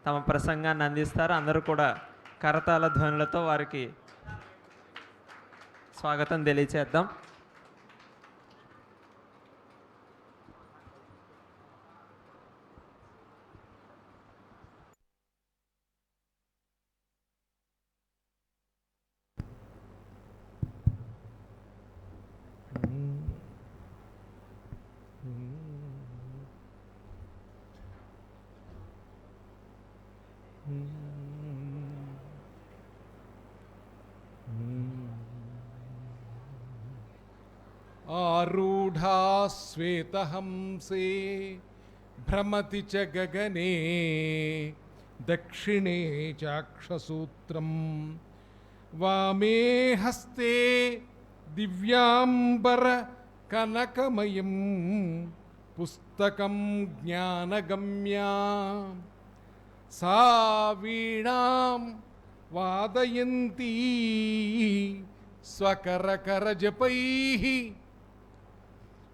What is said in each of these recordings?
తమ ప్రసంగాన్ని అందిస్తారు. అందరూ కూడా కరతాళ ధ్వనులతో వారికి స్వాగతం తెలియచేద్దాం. आरूढ़ा श्वेतहंसे भ्रमति च गगने दक्षिणे चाक्षसूत्रं वामे हस्ते दिव्यांबर कनकमयं पुस्तकं ज्ञानगम्या सा वीणां वादयन्ती स्वकरकरजपैः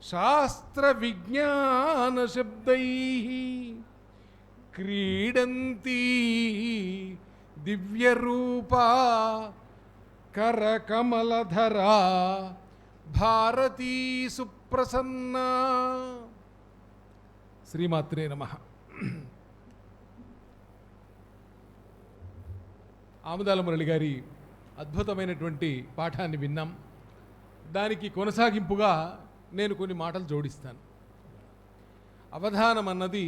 शास्त्र विज्ञान शब्दैः क्रीडन्ती दिव्यरूपा करकमलधरा भारती सुप्रसन्ना. श्रीमात्रे नमः. ఆముదాల మురళి గారి అద్భుతమైనటువంటి పాఠాన్ని విన్నాం. దానికి కొనసాగింపుగా నేను కొన్ని మాటలు జోడిస్తాను. అవధానం అన్నది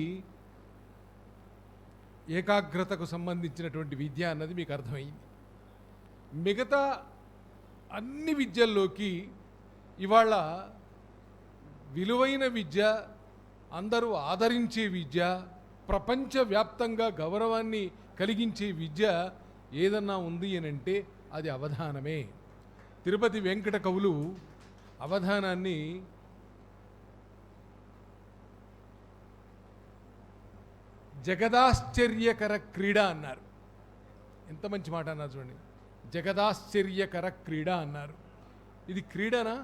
ఏకాగ్రతకు సంబంధించినటువంటి విద్య అన్నది మీకు అర్థమైంది. మిగతా అన్ని విద్యల్లోకి ఇవాళ విలువైన విద్య, అందరూ ఆదరించే విద్య, ప్రపంచవ్యాప్తంగా గౌరవాన్ని కలిగించే విద్య ఏదన్నా ఉంది అని అంటే అది అవధానమే. తిరుపతి వెంకట కవులు అవధానాన్ని జగదాశ్చర్యకర క్రీడ అన్నారు. ఎంత మంచి మాట అన్నారు చూడండి. జగదాశ్చర్యకర క్రీడ అన్నారు. ఇది క్రీడనా?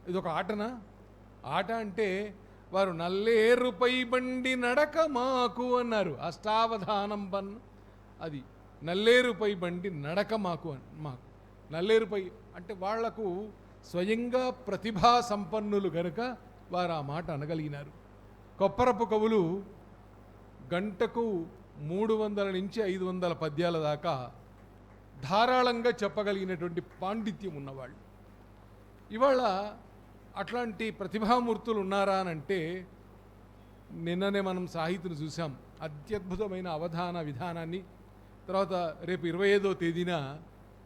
ఇది ఒక ఆటనా? ఆట అంటే వారు నల్లేరుపై బండి నడక మాకు అన్నారు. అష్టావధానం పన్ అది నల్లేరుపై బండి నడక మాకు మాకు. నల్లేరుపై అంటే వాళ్లకు స్వయంగా ప్రతిభా సంపన్నులు గనుక వారు ఆ మాట అనగలిగినారు. కొప్పరపు కవులు గంటకు 300 నుంచి 500 పద్యాల దాకా ధారాళంగా చెప్పగలిగినటువంటి పాండిత్యం ఉన్నవాళ్ళు. ఇవాళ అట్లాంటి ప్రతిభామూర్తులు ఉన్నారా అని అంటే, నిన్ననే మనం సాహిత్యను చూసాం. అత్యద్భుతమైన అవధాన విధానాన్ని. తర్వాత రేపు 25వ తేదీన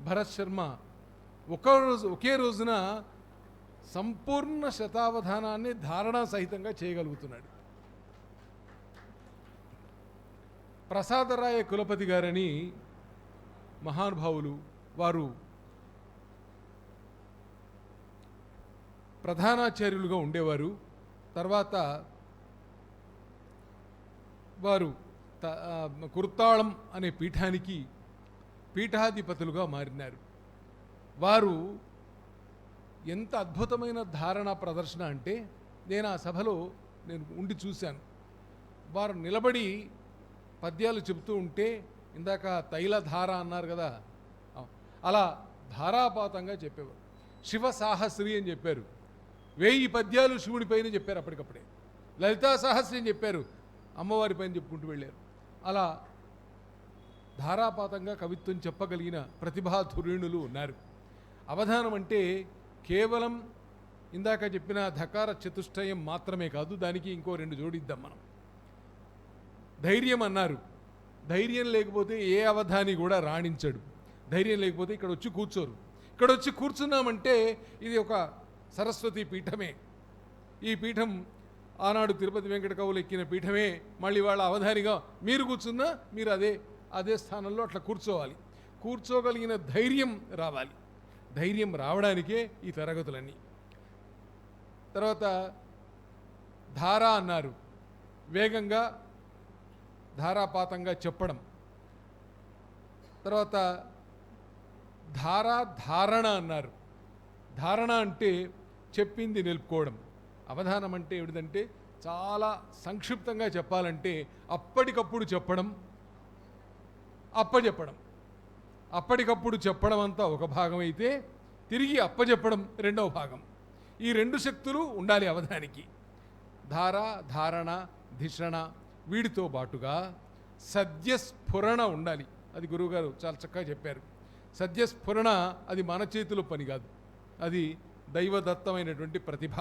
భరత్ శర్మ ఒకే రోజున సంపూర్ణ శతావధానాన్ని ధారణా సహితంగా చేయగలుగుతున్నాడు. ప్రసాదరాయ కులపతి గారని మహానుభావులు, వారు ప్రధానాచార్యులుగా ఉండేవారు. తర్వాత వారు కుర్తాళం అనే పీఠానికి పీఠాధిపతులుగా మారినారు. వారు ఎంత అద్భుతమైన ధారణ ప్రదర్శన అంటే, నేను ఆ సభలో ఉండి చూశాను. వారు నిలబడి పద్యాలు చెబుతూ ఉంటే, ఇందాక తైలధార అన్నారు కదా, అలా ధారాపాతంగా చెప్పేవారు. శివ సాహస్రి అని చెప్పారు. 1000 పద్యాలు శివుడి పైన చెప్పారు. అప్పటికప్పుడే లలితా సహస్రి అని చెప్పారు. అమ్మవారి పైన చెప్పుకుంటూ వెళ్ళారు. అలా ధారాపాతంగా కవిత్వం చెప్పగలిగిన ప్రతిభాధురీణులు ఉన్నారు. అవధానం అంటే కేవలం ఇందాక చెప్పిన ధకార చతుష్టయం మాత్రమే కాదు, దానికి ఇంకో 2 జోడిద్దాం మనం. ధైర్యం అన్నారు. ధైర్యం లేకపోతే ఏ అవధాని కూడా రాణించడు. ధైర్యం లేకపోతే ఇక్కడ వచ్చి కూర్చోరు. ఇక్కడ వచ్చి కూర్చున్నామంటే ఇది ఒక సరస్వతి పీఠమే. ఈ పీఠం ఆనాడు తిరుపతి వెంకట కవులు ఎక్కిన పీఠమే. మళ్ళీ వాళ్ళ అవధానిగా మీరు కూర్చున్నా మీరు అదే స్థానంలో అట్లా కూర్చోవాలి. కూర్చోగలిగిన ధైర్యం రావాలి. ధైర్యం రావడానికే ఈ తరగతులన్నీ. తర్వాత ధార అన్నారు. వేగంగా ధారాపాతంగా చెప్పడం. తర్వాత ధారణ అన్నారు. ధారణ అంటే చెప్పింది నిలుపుకోవడం. అవధానం అంటే ఏమిటంటే చాలా సంక్షిప్తంగా చెప్పాలంటే అప్పటికప్పుడు చెప్పడం, అప్పచెప్పడం. అప్పటికప్పుడు చెప్పడం అంతా ఒక భాగం అయితే తిరిగి అప్పచెప్పడం రెండవ భాగం. ఈ రెండు శక్తులు ఉండాలి అవధానికి. ధార, ధారణ, ధిషణ వీటితో పాటుగా సద్యస్ఫురణ ఉండాలి. అది గురువుగారు చాలా చక్కగా చెప్పారు. సద్యస్ఫురణ అది మన చేతిలో పని కాదు, అది దైవదత్తమైనటువంటి ప్రతిభ.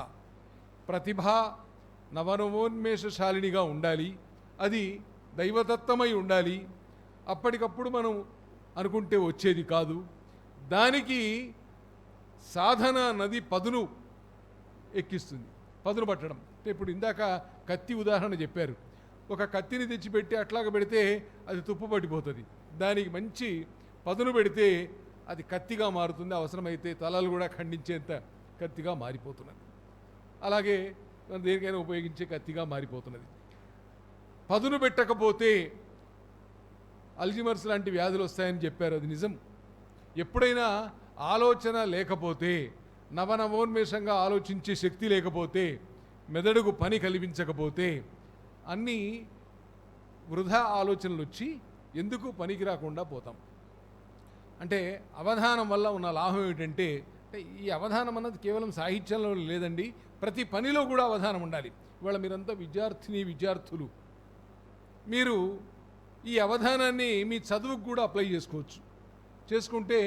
ప్రతిభ నవనవోన్మేషశాలినిగా ఉండాలి, అది దైవదత్తమై ఉండాలి. అప్పటికప్పుడు మనం అనుకుంటే వచ్చేది కాదు. దానికి సాధన నది పదును ఎక్కిస్తుంది. పదును పట్టడం అంటే ఇప్పుడు ఇందాక కత్తి ఉదాహరణ చెప్పారు. ఒక కత్తిని తెచ్చిపెట్టి అట్లాగా పెడితే అది తుప్పు పట్టిపోతుంది. దానికి మంచి పదును పెడితే అది కత్తిగా మారుతుంది. అవసరమైతే తలలు కూడా ఖండించేంత కత్తిగా మారిపోతున్నది. అలాగే మనం దేనికైనా ఉపయోగించే కత్తిగా మారిపోతున్నది. పదును పెట్టకపోతే అల్జిమర్స్ లాంటి వ్యాధులు వస్తాయని చెప్పారు. అది నిజం. ఎప్పుడైనా ఆలోచన లేకపోతే, నవనవోన్మేషంగా ఆలోచించే శక్తి లేకపోతే, మెదడుకు పని కల్పించకపోతే అన్నీ వృధా ఆలోచనలు వచ్చి ఎందుకు పనికి రాకుండా పోతాం. అంటే అవధానం వల్ల ఉన్న లాభం ఏమిటంటే, ఈ అవధానం అన్నది కేవలం సాహిత్యంలో లేదండి, ప్రతి పనిలో కూడా అవధానం ఉండాలి. ఇవాళ మీరంతా విద్యార్థులు, మీరు ఈ అవధానాన్ని మీ చదువుకు కూడా అప్లై చేసుకుంటే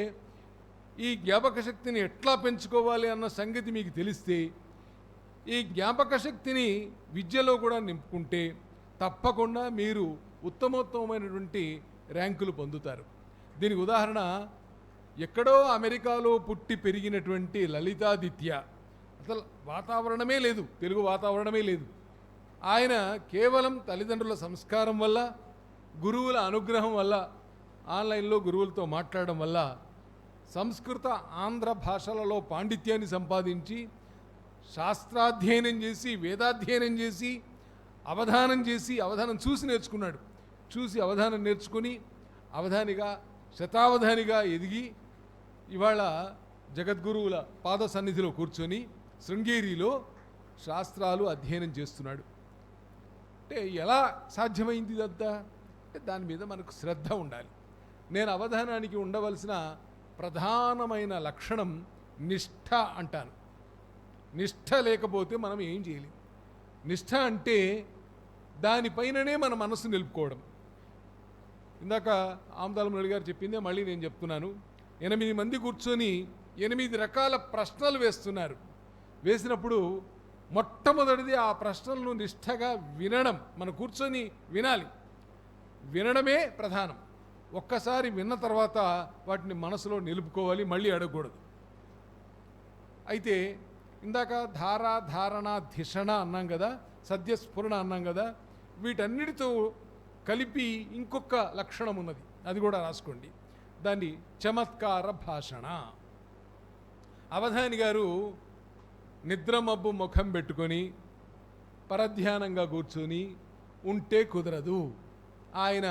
ఈ జ్ఞాపక శక్తిని ఎట్లా పెంచుకోవాలి అన్న సంగతి మీకు తెలిస్తే, ఈ జ్ఞాపక శక్తిని విద్యలో కూడా నింపుకుంటే తప్పకుండా మీరు ఉత్తమోత్తమైనటువంటి ర్యాంకులు పొందుతారు. దీనికి ఉదాహరణ ఎక్కడో అమెరికాలో పుట్టి పెరిగినటువంటి లలితాదిత్య. అసలు వాతావరణమే లేదు, తెలుగు వాతావరణమే లేదు. ఆయన కేవలం తల్లిదండ్రుల సంస్కారం వల్ల, గురువుల అనుగ్రహం వల్ల, ఆన్లైన్లో గురువులతో మాట్లాడడం వల్ల సంస్కృత ఆంధ్ర భాషలలో పాండిత్యాన్ని సంపాదించి, శాస్త్రాధ్యయనం చేసి, వేదాధ్యయనం చేసి, అవధానం చూసి నేర్చుకున్నాడు. చూసి అవధానం నేర్చుకుని అవధానిగా, శతావధానిగా ఎదిగి ఇవాళ జగద్గురువుల పాద సన్నిధిలో కూర్చొని శృంగేరిలో శాస్త్రాలు అధ్యయనం చేస్తున్నాడు. అంటే ఎలా సాధ్యమైంది ఇదంతా అంటే దాని మీద మనకు శ్రద్ధ ఉండాలి. నేను అవధానానికి ఉండవలసిన ప్రధానమైన లక్షణం నిష్ఠ అంటాను. నిష్ఠ లేకపోతే మనం ఏం చేయలేం. నిష్ఠ అంటే దానిపైననే మన మనసు నిలుపుకోవడం. ఇందాక ఆమదాలమురళి గారు చెప్పిందే మళ్ళీ నేను చెప్తున్నాను. 8 మంది కూర్చొని 8 రకాల ప్రశ్నలు వేస్తున్నారు. వేసినప్పుడు మొట్టమొదటిది ఆ ప్రశ్నలను నిష్ఠగా వినడం. మనం కూర్చొని వినాలి, వినడమే ప్రధానం. ఒక్కసారి విన్న తర్వాత వాటిని మనసులో నిలుపుకోవాలి, మళ్ళీ అడగకూడదు. అయితే ఇందాక ధార, ధారణ, ధిషణ అన్నాం కదా, సద్యస్ఫురణ అన్నాం కదా, వీటన్నిటితో కలిపి ఇంకొక లక్షణం ఉన్నది, అది కూడా రాసుకోండి. దాన్ని చమత్కార భాషణ. అవధాని గారు నిద్రమబ్బు ముఖం పెట్టుకొని పరధ్యానంగా కూర్చొని ఉంటే కుదరదు. ఆయన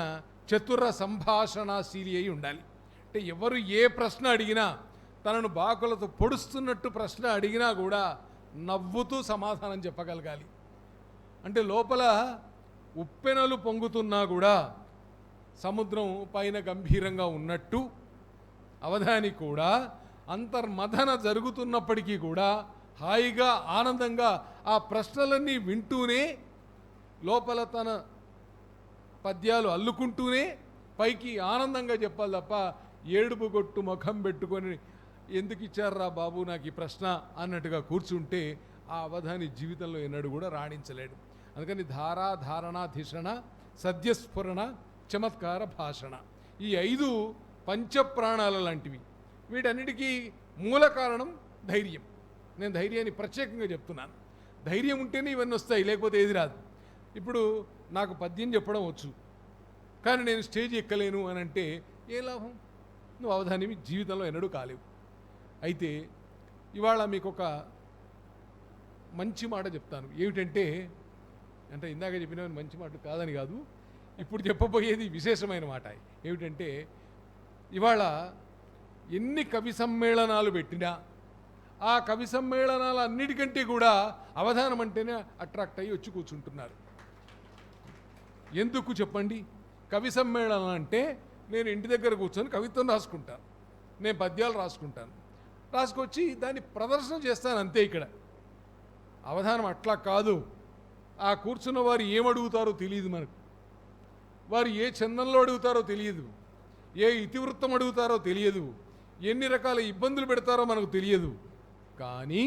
చతుర సంభాషణాశీలి అయి ఉండాలి. అంటే ఎవరు ఏ ప్రశ్న అడిగినా, తనను బాకులతో పొడుస్తున్నట్టు ప్రశ్న అడిగినా కూడా నవ్వుతూ సమాధానం చెప్పగలగాలి. అంటే లోపల ఉప్పెనలు పొంగుతున్నా కూడా సముద్రం పైన గంభీరంగా ఉన్నట్టు అవధాని కూడా అంతర్మథన జరుగుతున్నప్పటికీ కూడా హాయిగా, ఆనందంగా ఆ ప్రశ్నలన్నీ వింటూనే, లోపల తన పద్యాలు అల్లుకుంటూనే పైకి ఆనందంగా చెప్పాలి తప్ప ఏడుపు గొట్టు ముఖం పెట్టుకొని ఎందుకు ఇచ్చారా బాబు నాకు ఈ ప్రశ్న అన్నట్టుగా కూర్చుంటే ఆ అవధాని జీవితంలో ఎన్నడూ కూడా రాణించలేడు. అందుకని ధారా, ధారణ, ధిషణ, సద్యస్ఫురణ, చమత్కార భాషణ, ఈ 5 పంచప్రాణాల లాంటివి. వీటన్నిటికీ మూల కారణం ధైర్యం. నేను ధైర్యాన్ని ప్రత్యేకంగా చెప్తున్నాను. ధైర్యం ఉంటేనే ఇవన్నీ వస్తాయి, లేకపోతే ఏది రాదు. ఇప్పుడు నాకు పద్యం చెప్పడం వచ్చు, కానీ నేను స్టేజ్ ఎక్కలేను అని అంటే ఏ లాభం? నువ్వు అవధానివి జీవితంలో ఎన్నడూ కాలేవు. అయితే ఇవాళ మీకు ఒక మంచి మాట చెప్తాను. ఏమిటంటే, అంటే ఇందాక చెప్పిన మంచి మాట కాదని కాదు, ఇప్పుడు చెప్పబోయేది విశేషమైన మాట. ఏమిటంటే, ఇవాళ ఎన్ని కవి సమ్మేళనాలు పెట్టినా ఆ కవి సమ్మేళనాల అన్నిటికంటే కూడా అవధానం అంటేనే అట్రాక్ట్ అయ్యి వచ్చి కూర్చుంటున్నారు. ఎందుకు చెప్పండి? కవి సమ్మేళనం అంటే నేను ఇంటి దగ్గర కూర్చొని కవిత్వం రాసుకుంటాను, నేను పద్యాలు రాసుకుంటాను, రాసుకొచ్చి దాన్ని ప్రదర్శన చేస్తాను అంతే. ఇక్కడ అవధానం అట్లా కాదు. ఆ కూర్చున్న వారు ఏమడుగుతారో తెలియదు మనకు, వారు ఏ చందంలో అడుగుతారో తెలియదు, ఏ ఇతివృత్తం అడుగుతారో తెలియదు, ఎన్ని రకాల ఇబ్బందులు పెడతారో మనకు తెలియదు. కానీ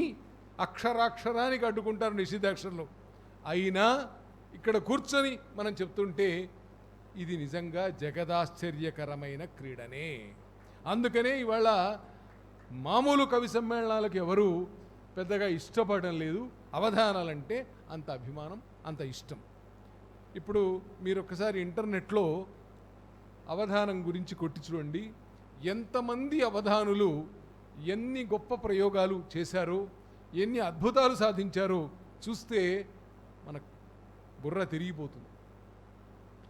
అక్షరాక్షరానికి అడ్డుకుంటారు నిషిద్ధాక్షరంలో. అయినా ఇక్కడ కూర్చొని మనం చెప్తుంటే ఇది నిజంగా జగదాశ్చర్యకరమైన క్రీడనే. అందుకనే ఇవాళ మామూలు కవి సమ్మేళనాలకు ఎవరు పెద్దగా ఇష్టపడడం లేదు. అవధానాలంటే అంత అభిమానం, అంత ఇష్టం. ఇప్పుడు మీరు ఒక్కసారి ఇంటర్నెట్లో అవధానం గురించి కొట్టి చూడండి. ఎంతమంది అవధానులు ఎన్ని గొప్ప ప్రయోగాలు చేశారో, ఎన్ని అద్భుతాలు సాధించారో చూస్తే మన బుర్ర తిరిగిపోతుంది.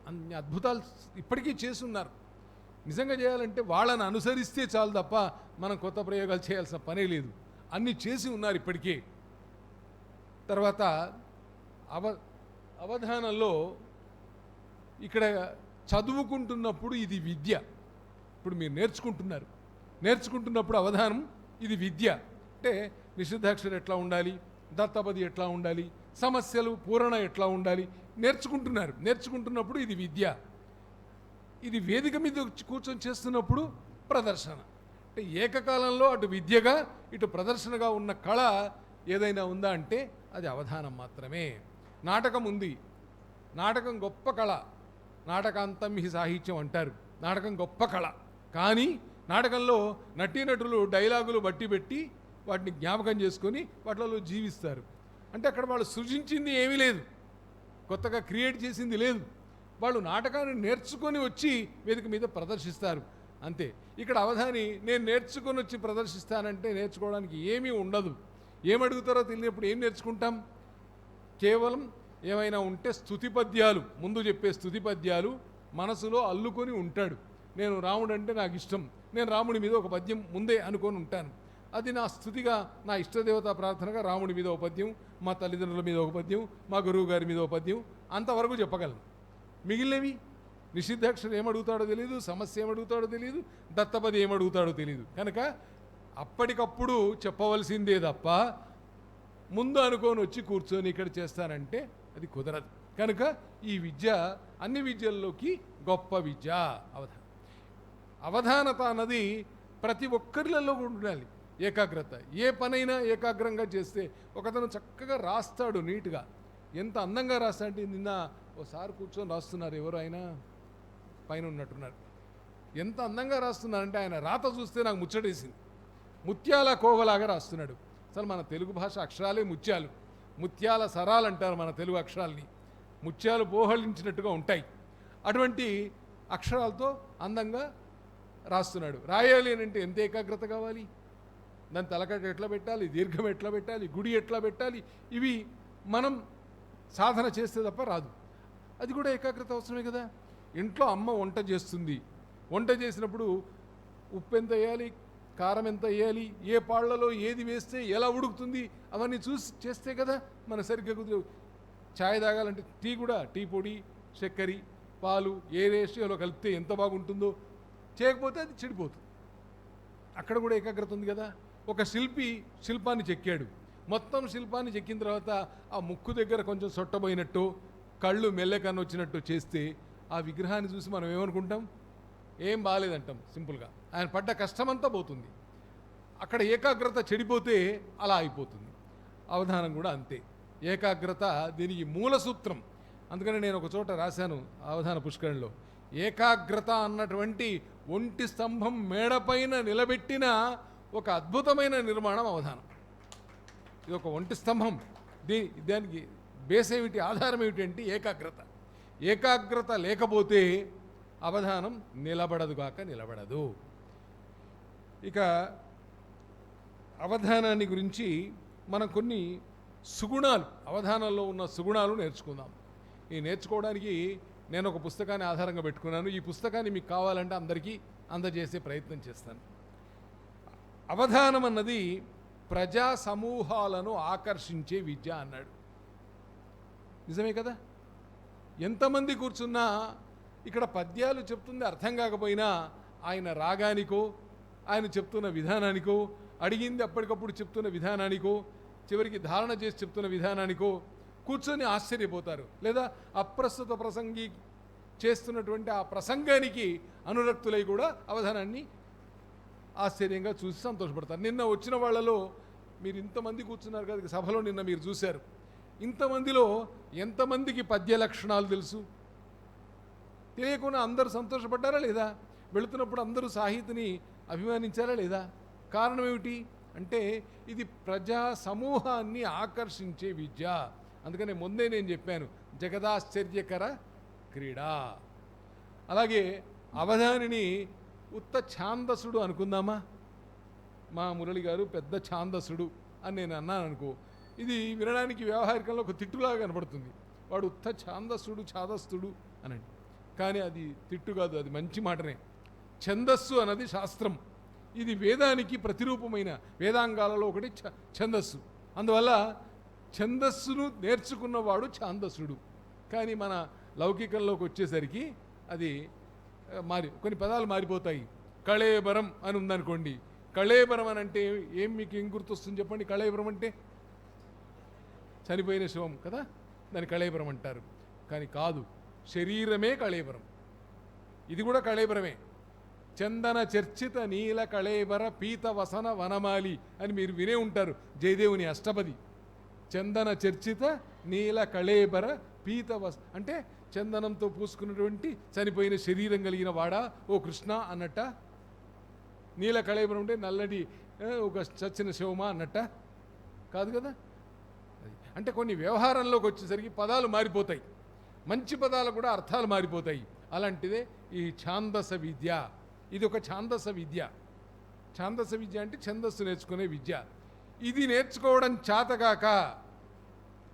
అన్ని అద్భుతాలు ఇప్పటికీ చేస్తున్నారు. నిజంగా చేయాలంటే వాళ్ళని అనుసరిస్తే చాలు తప్ప మనం కొత్త ప్రయోగాలు చేయాల్సిన పనే లేదు. అన్నీ చేసి ఉన్నారు ఇప్పటికే. తర్వాత అవధానంలో ఇక్కడ చదువుకుంటున్నప్పుడు ఇది విద్య. ఇప్పుడు మీరు నేర్చుకుంటున్నప్పుడు అవధానం ఇది విద్య. అంటే నిషిద్ధాక్షరం ఎట్లా ఉండాలి, దత్తపది ఎట్లా ఉండాలి, సమస్యలు పూరణ ఎట్లా ఉండాలి నేర్చుకుంటున్నప్పుడు ఇది విద్య. ఇది వేదిక మీద కూర్చొని చేస్తున్నప్పుడు ప్రదర్శన. అంటే ఏకకాలంలో అటు విద్యగా ఇటు ప్రదర్శనగా ఉన్న కళ ఏదైనా ఉందా అంటే అది అవధానం మాత్రమే. నాటకం ఉంది, నాటకం గొప్ప కళ, నాటకాంతం హి సాహిత్యం అంటారు. నాటకం గొప్ప కళ. కానీ నాటకంలో నటీనటులు డైలాగులు బట్టి పెట్టి వాటిని జ్ఞాపకం చేసుకొని వాటిలో జీవిస్తారు. అంటే అక్కడ వాళ్ళు సృజించింది ఏమీ లేదు, కొత్తగా క్రియేట్ చేసింది లేదు. వాళ్ళు నాటకాన్ని నేర్చుకొని వచ్చి వేదిక మీద ప్రదర్శిస్తారు అంతే. ఇక్కడ అవధాని నేను నేర్చుకొని వచ్చి ప్రదర్శిస్తానంటే నేర్చుకోవడానికి ఏమీ ఉండదు. ఏమడుగుతారో తెలియనప్పుడు ఏం నేర్చుకుంటాం? కేవలం ఏమైనా ఉంటే స్తుతి పద్యాలు, ముందు చెప్పే స్తుతి పద్యాలు మనసులో అల్లుకొని ఉంటాడు. నేను రాముడు అంటే నాకు ఇష్టం, నేను రాముడి మీద ఒక పద్యం ముందే అనుకొని ఉంటాను. అది నా స్థుతిగా, నా ఇష్టదేవతా ప్రార్థనగా రాముడి మీద ఒక పద్యం, మా తల్లిదండ్రుల మీద ఒక పద్యం, మా గురువు గారి మీద ఒక పద్యం, అంతవరకు చెప్పగలను. మిగిలినవి నిషిద్ధాక్షరం ఏమడుగుతాడో తెలియదు, సమస్య ఏమడుగుతాడో తెలియదు, దత్తపది ఏమడుగుతాడో తెలియదు. కనుక అప్పటికప్పుడు చెప్పవలసిందే తప్ప ముందు అనుకొని వచ్చి కూర్చొని ఇక్కడ చేస్తానంటే అది కుదరదు. కనుక ఈ విద్య అన్ని విద్యల్లోకి గొప్ప విద్య అవధానం. అవధానత అన్నది ప్రతి ఒక్కరిలో కూడా ఉండాలి. ఏకాగ్రత. ఏ పనైనా ఏకాగ్రంగా చేస్తే ఒకతను చక్కగా రాస్తాడు నీట్గా. ఎంత అందంగా రాస్తాడంటే నిన్న ఓసారి కూర్చొని రాస్తున్నారు, ఎవరు ఆయన పైన ఉన్నట్టున్నారు. ఎంత అందంగా రాస్తున్నారంటే ఆయన రాత చూస్తే నాకు ముచ్చటేసింది. ముత్యాల కోవలాగా రాస్తున్నాడు. అసలు మన తెలుగు భాష అక్షరాలే ముత్యాలు, ముత్యాల సరాలు అంటారు మన తెలుగు అక్షరాల్ని. ముత్యాలు బోహళించినట్టుగా ఉంటాయి. అటువంటి అక్షరాలతో అందంగా రాస్తున్నాడు. రాయాలి అని అంటే ఎంత ఏకాగ్రత కావాలి, దాని తలకట్ట ఎట్లా పెట్టాలి, దీర్ఘం ఎట్లా పెట్టాలి, గుడి ఎట్లా పెట్టాలి, ఇవి మనం సాధన చేస్తే తప్ప రాదు. అది కూడా ఏకాగ్రత అవసరమే కదా. ఇంట్లో అమ్మ వంట చేస్తుంది, వంట చేసినప్పుడు ఉప్పు ఎంత వేయాలి, కారం ఎంత వేయాలి, ఏ పాళ్లలో ఏది వేస్తే ఎలా ఉడుకుతుంది అవన్నీ చూసి చేస్తే కదా మన సరిగ్గా కుదిరే. ఛాయ్ తాగాలంటే టీ కూడా టీ పొడి, చక్కెర, పాలు ఏ రేషియోలో కలిపితే ఎంత బాగుంటుందో, చేయకపోతే అది చెడిపోతుంది. అక్కడ కూడా ఏకాగ్రత ఉంది కదా. ఒక శిల్పి శిల్పాన్ని చెక్కాడు, మొత్తం శిల్పాన్ని చెక్కిన తర్వాత ఆ ముక్కు దగ్గర కొంచెం సొట్టబోయినట్టు, కళ్ళు మెల్లెకన్ను వచ్చినట్టు చేస్తే ఆ విగ్రహాన్ని చూసి మనం ఏమనుకుంటాం? ఏం బాగాలేదంటాం సింపుల్గా. ఆయన పడ్డ కష్టమంతా పోతుంది. అక్కడ ఏకాగ్రత చెడిపోతే అలా అయిపోతుంది. అవధానం కూడా అంతే. ఏకాగ్రత దీనికి మూల సూత్రం. అందుకని నేను ఒక చోట రాశాను అవధాన పుష్కరంలో, ఏకాగ్రత అన్నటువంటి ఒంటి స్తంభం మేడపైన నిలబెట్టిన ఒక అద్భుతమైన నిర్మాణం అవధానం. ఇది ఒక ఒంటి స్తంభం. దానికి బేస్ ఏమిటి, ఆధారం ఏమిటి అంటే ఏకాగ్రత. ఏకాగ్రత లేకపోతే అవధానం నిలబడదు. ఇక అవధానాన్ని గురించి మనం కొన్ని సుగుణాలు, అవధానంలో ఉన్న సుగుణాలు నేర్చుకుందాం. ఈ నేర్చుకోవడానికి నేను ఒక పుస్తకాన్ని ఆధారంగా పెట్టుకున్నాను. ఈ పుస్తకాన్ని మీకు కావాలంటే అందరికీ అందజేసే ప్రయత్నం చేస్తాను. అవధానం అన్నది ప్రజా సమూహాలను ఆకర్షించే విద్య అన్నాడు. నిజమే కదా? ఎంతమంది కూర్చున్నా ఇక్కడ పద్యాలు చెప్తుంది అర్థం కాకపోయినా ఆయన రాగానికో, ఆయన చెప్తున్న విధానానికో, అడిగింది అప్పటికప్పుడు చెప్తున్న విధానానికో, చివరికి ధారణ చేసి చెప్తున్న విధానానికో కూర్చొని ఆశ్చర్యపోతారు. లేదా అప్రస్తుత ప్రసంగి చేస్తున్నటువంటి ఆ ప్రసంగానికి అనురక్తులై కూడా అవధానాన్ని ఆశ్చర్యంగా చూసి సంతోషపడతారు. నిన్న వచ్చిన వాళ్ళలో మీరు ఇంతమంది కూర్చున్నారు కదా సభలో, నిన్న మీరు చూశారు. ఇంతమందిలో ఎంతమందికి పద్య లక్షణాలు తెలుసు? తెలియకుండా అందరూ సంతోషపడ్డారా లేదా? వెళుతున్నప్పుడు అందరూ సాహితిని అభిమానించారా లేదా? కారణం ఏమిటి అంటే ఇది ప్రజా సమూహాన్ని ఆకర్షించే విద్య. అందుకనే ముందే నేను చెప్పాను, జగదాశ్చర్యకర క్రీడా. అలాగే అవధానిని ఉత్త ఛాందసుడు అనుకుందామా? మా మురళి గారు పెద్ద ఛాందసుడు అని నేను అన్నాను అనుకో, ఇది వినడానికి వ్యవహారికంలో ఒక తిట్టులాగా కనపడుతుంది. వాడు ఉత్త ఛాదస్తుడు అనండి. కానీ అది తిట్టు కాదు, అది మంచి మాటనే. ఛందస్సు అన్నది శాస్త్రం. ఇది వేదానికి ప్రతిరూపమైన వేదాంగాలలో ఒకటి ఛందస్సు. అందువల్ల ఛందస్సును నేర్చుకున్నవాడు ఛాందసుడు. కానీ మన లౌకికంలోకి వచ్చేసరికి అది కొన్ని పదాలు మారిపోతాయి. కళేబరం అని ఉందనుకోండి, కళేబరం అని అంటే మీకు ఏం గుర్తొస్తుంది చెప్పండి? కళేబరం అంటే చనిపోయిన శవం కదా, దాన్ని కళేబరం అంటారు. కానీ కాదు, శరీరమే కళేబరం. ఇది కూడా కళేబరమే. చందన చర్చిత నీల కళేబర పీత వసన వనమాలి అని మీరు వినే ఉంటారు జయదేవుని అష్టపది. చందన చర్చిత నీల కళేబర పీత అంటే చందనంతో పూసుకున్నటువంటి చనిపోయిన శరీరం కలిగిన వాడా ఓ కృష్ణ అన్నట్ట. నీల కళేబరం అంటే నల్లటి ఒక చచ్చిన శవమా అన్నట్ట కాదు కదా. అంటే కొన్ని వ్యవహారంలోకి వచ్చేసరికి పదాలు మారిపోతాయి, మంచి పదాలు కూడా అర్థాలు మారిపోతాయి. అలాంటిదే ఈ ఛాందస విద్య. ఇది ఒక ఛాందస విద్య. ఛాందస విద్య అంటే ఛందస్సు నేర్చుకునే విద్య. ఇది నేర్చుకోవడం చేతగాక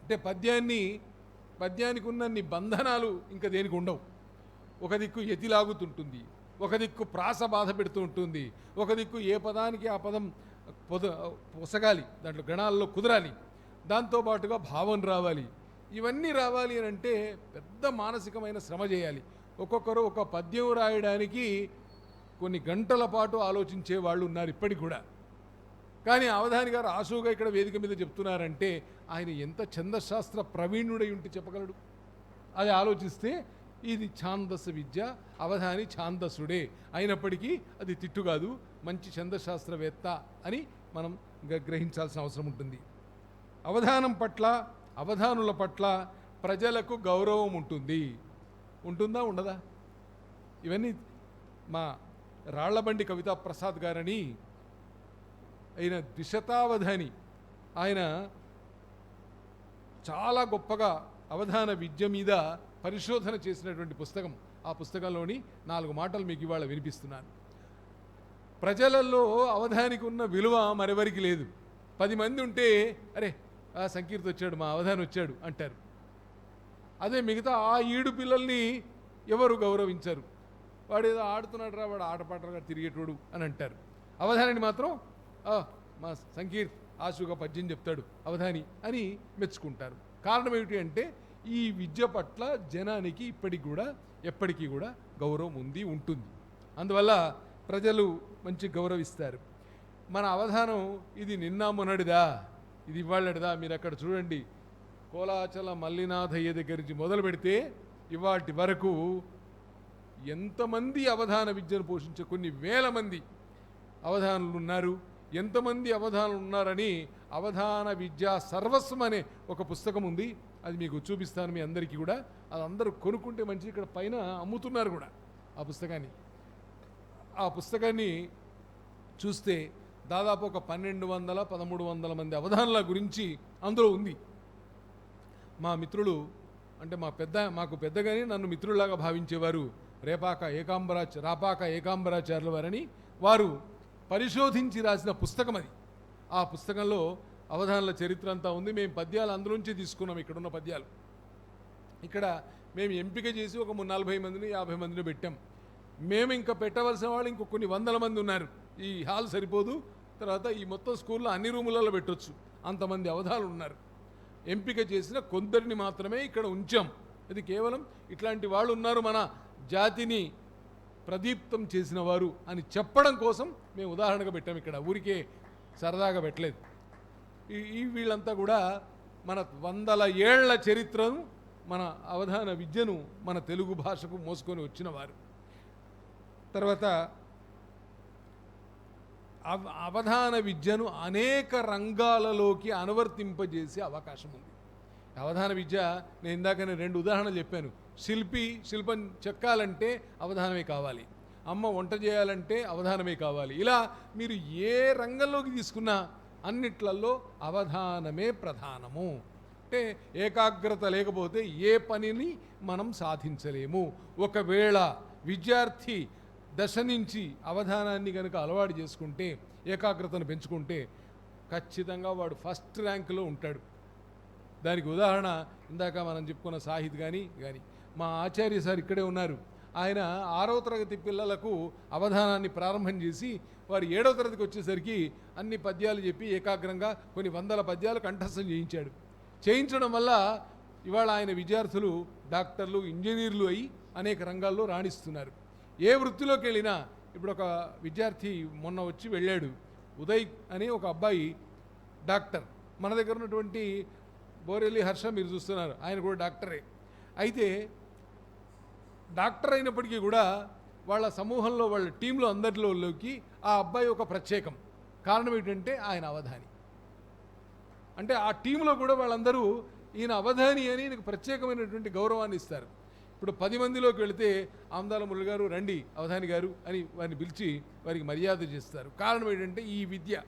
అంటే పద్యానికి ఉన్నన్ని బంధనాలు ఇంకా దేనికి ఉండవు. ఒక దిక్కు యతి లాగుతుంటుంది, ఒక దిక్కు ప్రాస బాధ పెడుతూ ఉంటుంది, ఒక దిక్కు ఏ పదానికి ఆ పదం పొసగాలి, దాంట్లో గణాల్లో కుదరాలి, దాంతోపాటుగా భావం రావాలి. ఇవన్నీ రావాలి అని అంటే పెద్ద మానసికమైన శ్రమ చేయాలి. ఒక్కొక్కరు ఒక పద్యం రాయడానికి కొన్ని గంటల పాటు ఆలోచించే వాళ్ళు ఉన్నారు ఇప్పటికి కూడా. కానీ అవధాని గారు ఆశువుగా ఇక్కడ వేదిక మీద చెప్తున్నారంటే ఆయన ఎంత ఛందశాస్త్ర ప్రవీణుడై ఉంటే చెప్పగలడు. అది ఆలోచిస్తే ఇది ఛాందస విద్య. అవధాని ఛాందసుడే అయినప్పటికీ అది తిట్టు కాదు, మంచి ఛందశాస్త్రవేత్త అని మనం గ్రహించాల్సిన అవసరం ఉంటుంది. అవధానం పట్ల, అవధానుల పట్ల ప్రజలకు గౌరవం ఉంటుంది. ఉంటుందా ఉండదా? ఇవన్నీ మా రాళ్లబండి కవితా ప్రసాద్ గారని ఆయన ద్విశతావధాని, ఆయన చాలా గొప్పగా అవధాన విద్య మీద పరిశోధన చేసినటువంటి పుస్తకం. ఆ పుస్తకంలోని 4 మాటలు మీకు ఇవాళ వినిపిస్తున్నాను. ప్రజలలో అవధానికి ఉన్న విలువ మరెవరికి లేదు. 10 మంది ఉంటే అరే ఆ సంకీర్తి వచ్చాడు, మా అవధాని వచ్చాడు అంటారు. అదే మిగతా ఆ 7 పిల్లల్ని ఎవరు గౌరవించరు. వాడు ఏదో ఆడుతున్నాడు రా, వాడు ఆటపాటలుగా తిరిగేటోడు అని అంటారు. అవధానిని మాత్రం మా సంకీర్త్ ఆశుగా పద్యం చెప్తాడు అవధాని అని మెచ్చుకుంటారు. కారణం ఏమిటి అంటే ఈ విద్య పట్ల జనానికి ఇప్పటికి కూడా ఎప్పటికీ కూడా గౌరవం ఉంటుంది. అందువల్ల ప్రజలు మంచి గౌరవిస్తారు. మన అవధానం ఇది నిన్న మొన్నటిదా, ఇది ఇవాళటిదా? మీరు అక్కడ చూడండి, కోలాచల మల్లినాథయ్య దగ్గర నుంచి మొదలు పెడితే ఇవాటి వరకు ఎంతమంది అవధాన విద్యను పోషించే కొన్ని వేల మంది అవధానులు ఉన్నారు. ఎంతమంది అవధానులు ఉన్నారని అవధాన విద్యా సర్వస్వం అనే ఒక పుస్తకం ఉంది. అది మీకు చూపిస్తాను మీ అందరికీ కూడా. అది అందరూ కొనుక్కుంటే మంచిది. ఇక్కడ పైన అమ్ముతున్నారు కూడా ఆ పుస్తకాన్ని. ఆ పుస్తకాన్ని చూస్తే దాదాపు ఒక 1200-1300 మంది అవధానుల గురించి అందులో ఉంది. మా మిత్రులు అంటే మాకు పెద్దగానే నన్ను మిత్రులాగా భావించేవారు రాపాక ఏకాంబరాచార్యుల వారని, వారు పరిశోధించి రాసిన పుస్తకం అది. ఆ పుస్తకంలో అవధానుల చరిత్ర అంతా ఉంది. మేము పద్యాలు అందులోంచి తీసుకున్నాం. ఇక్కడున్న పద్యాలు ఇక్కడ మేము ఎంపిక చేసి ఒక 40 మందిని 50 మందిని పెట్టాం. మేము ఇంకా పెట్టవలసిన వాళ్ళు ఇంకో కొన్ని 100 మంది ఉన్నారు. ఈ హాల్ సరిపోదు, తర్వాత ఈ మొత్తం స్కూల్లో అన్ని రూములలో పెట్టొచ్చు, అంతమంది అవధానులు ఉన్నారు. ఎంపిక చేసిన కొందరిని మాత్రమే ఇక్కడ ఉంచాం. ఇది కేవలం ఇట్లాంటి వాళ్ళు ఉన్నారు మన జాతిని ప్రదీప్తం చేసిన వారు అని చెప్పడం కోసం మేము ఉదాహరణగా పెట్టాం. ఇక్కడ ఊరికే సరదాగా పెట్టలేదు. ఈ వీళ్ళంతా కూడా మన 100 ఏళ్ల చరిత్రను, మన అవధాన విద్యను మన తెలుగు భాషకు మోసుకొని వచ్చిన వారు. తర్వాత అవధాన విద్యను అనేక రంగాలలోకి అనువర్తింపజేసే అవకాశం ఉంది. అవధాన విద్య నేను ఇందాకనే 2 ఉదాహరణలు చెప్పాను. శిల్పం చెక్కాలంటే అవధానమే కావాలి, అమ్మ వంట చేయాలంటే అవధానమే కావాలి. ఇలా మీరు ఏ రంగంలోకి తీసుకున్నా అన్నిట్లలో అవధానమే ప్రధానము. అంటే ఏకాగ్రత లేకపోతే ఏ పనిని మనం సాధించలేము. ఒకవేళ విద్యార్థి దశ నుంచి అవధానాన్ని కనుక అలవాటు చేసుకుంటే, ఏకాగ్రతను పెంచుకుంటే ఖచ్చితంగా వాడు ఫస్ట్ ర్యాంకులో ఉంటాడు. దానికి ఉదాహరణ ఇందాక మనం చెప్పుకున్న సాహిత్ కానీ మా ఆచార్య సార్ ఇక్కడే ఉన్నారు. ఆయన 6వ తరగతి పిల్లలకు అవధానాన్ని ప్రారంభం చేసి వారు 7వ తరగతికి వచ్చేసరికి అన్ని పద్యాలు చెప్పి ఏకాగ్రంగా కొన్ని 100 పద్యాలు కంఠస్థం చేయించడం వల్ల ఇవాళ ఆయన విద్యార్థులు డాక్టర్లు, ఇంజనీర్లు అయి అనేక రంగాల్లో రాణిస్తున్నారు. ఏ వృత్తిలోకి వెళ్ళినా ఇప్పుడు ఒక విద్యార్థి మొన్న వచ్చి వెళ్ళాడు, ఉదయ్ అని ఒక అబ్బాయి డాక్టర్. మన దగ్గర ఉన్నటువంటి బోరెల్లి హర్ష మీరు చూస్తున్నారు, ఆయన కూడా డాక్టరే. అయితే డాక్టర్ అయినప్పటికీ కూడా వాళ్ళ సమూహంలో, వాళ్ళ టీంలో అందరిలోకి ఆ అబ్బాయి ఒక ప్రత్యేకం. కారణం ఏంటంటే ఆయన అవధాని. అంటే ఆ టీంలో కూడా వాళ్ళందరూ ఈయన అవధాని అని ఈయనకు ప్రత్యేకమైనటువంటి గౌరవాన్ని ఇస్తారు. ఇప్పుడు 10 మందిలోకి వెళితే ఆమ్దాల మురళి గారు రండి అవధాని గారు అని వారిని పిలిచి వారికి మర్యాద చేస్తారు. కారణం ఏంటంటే ఈ విద్య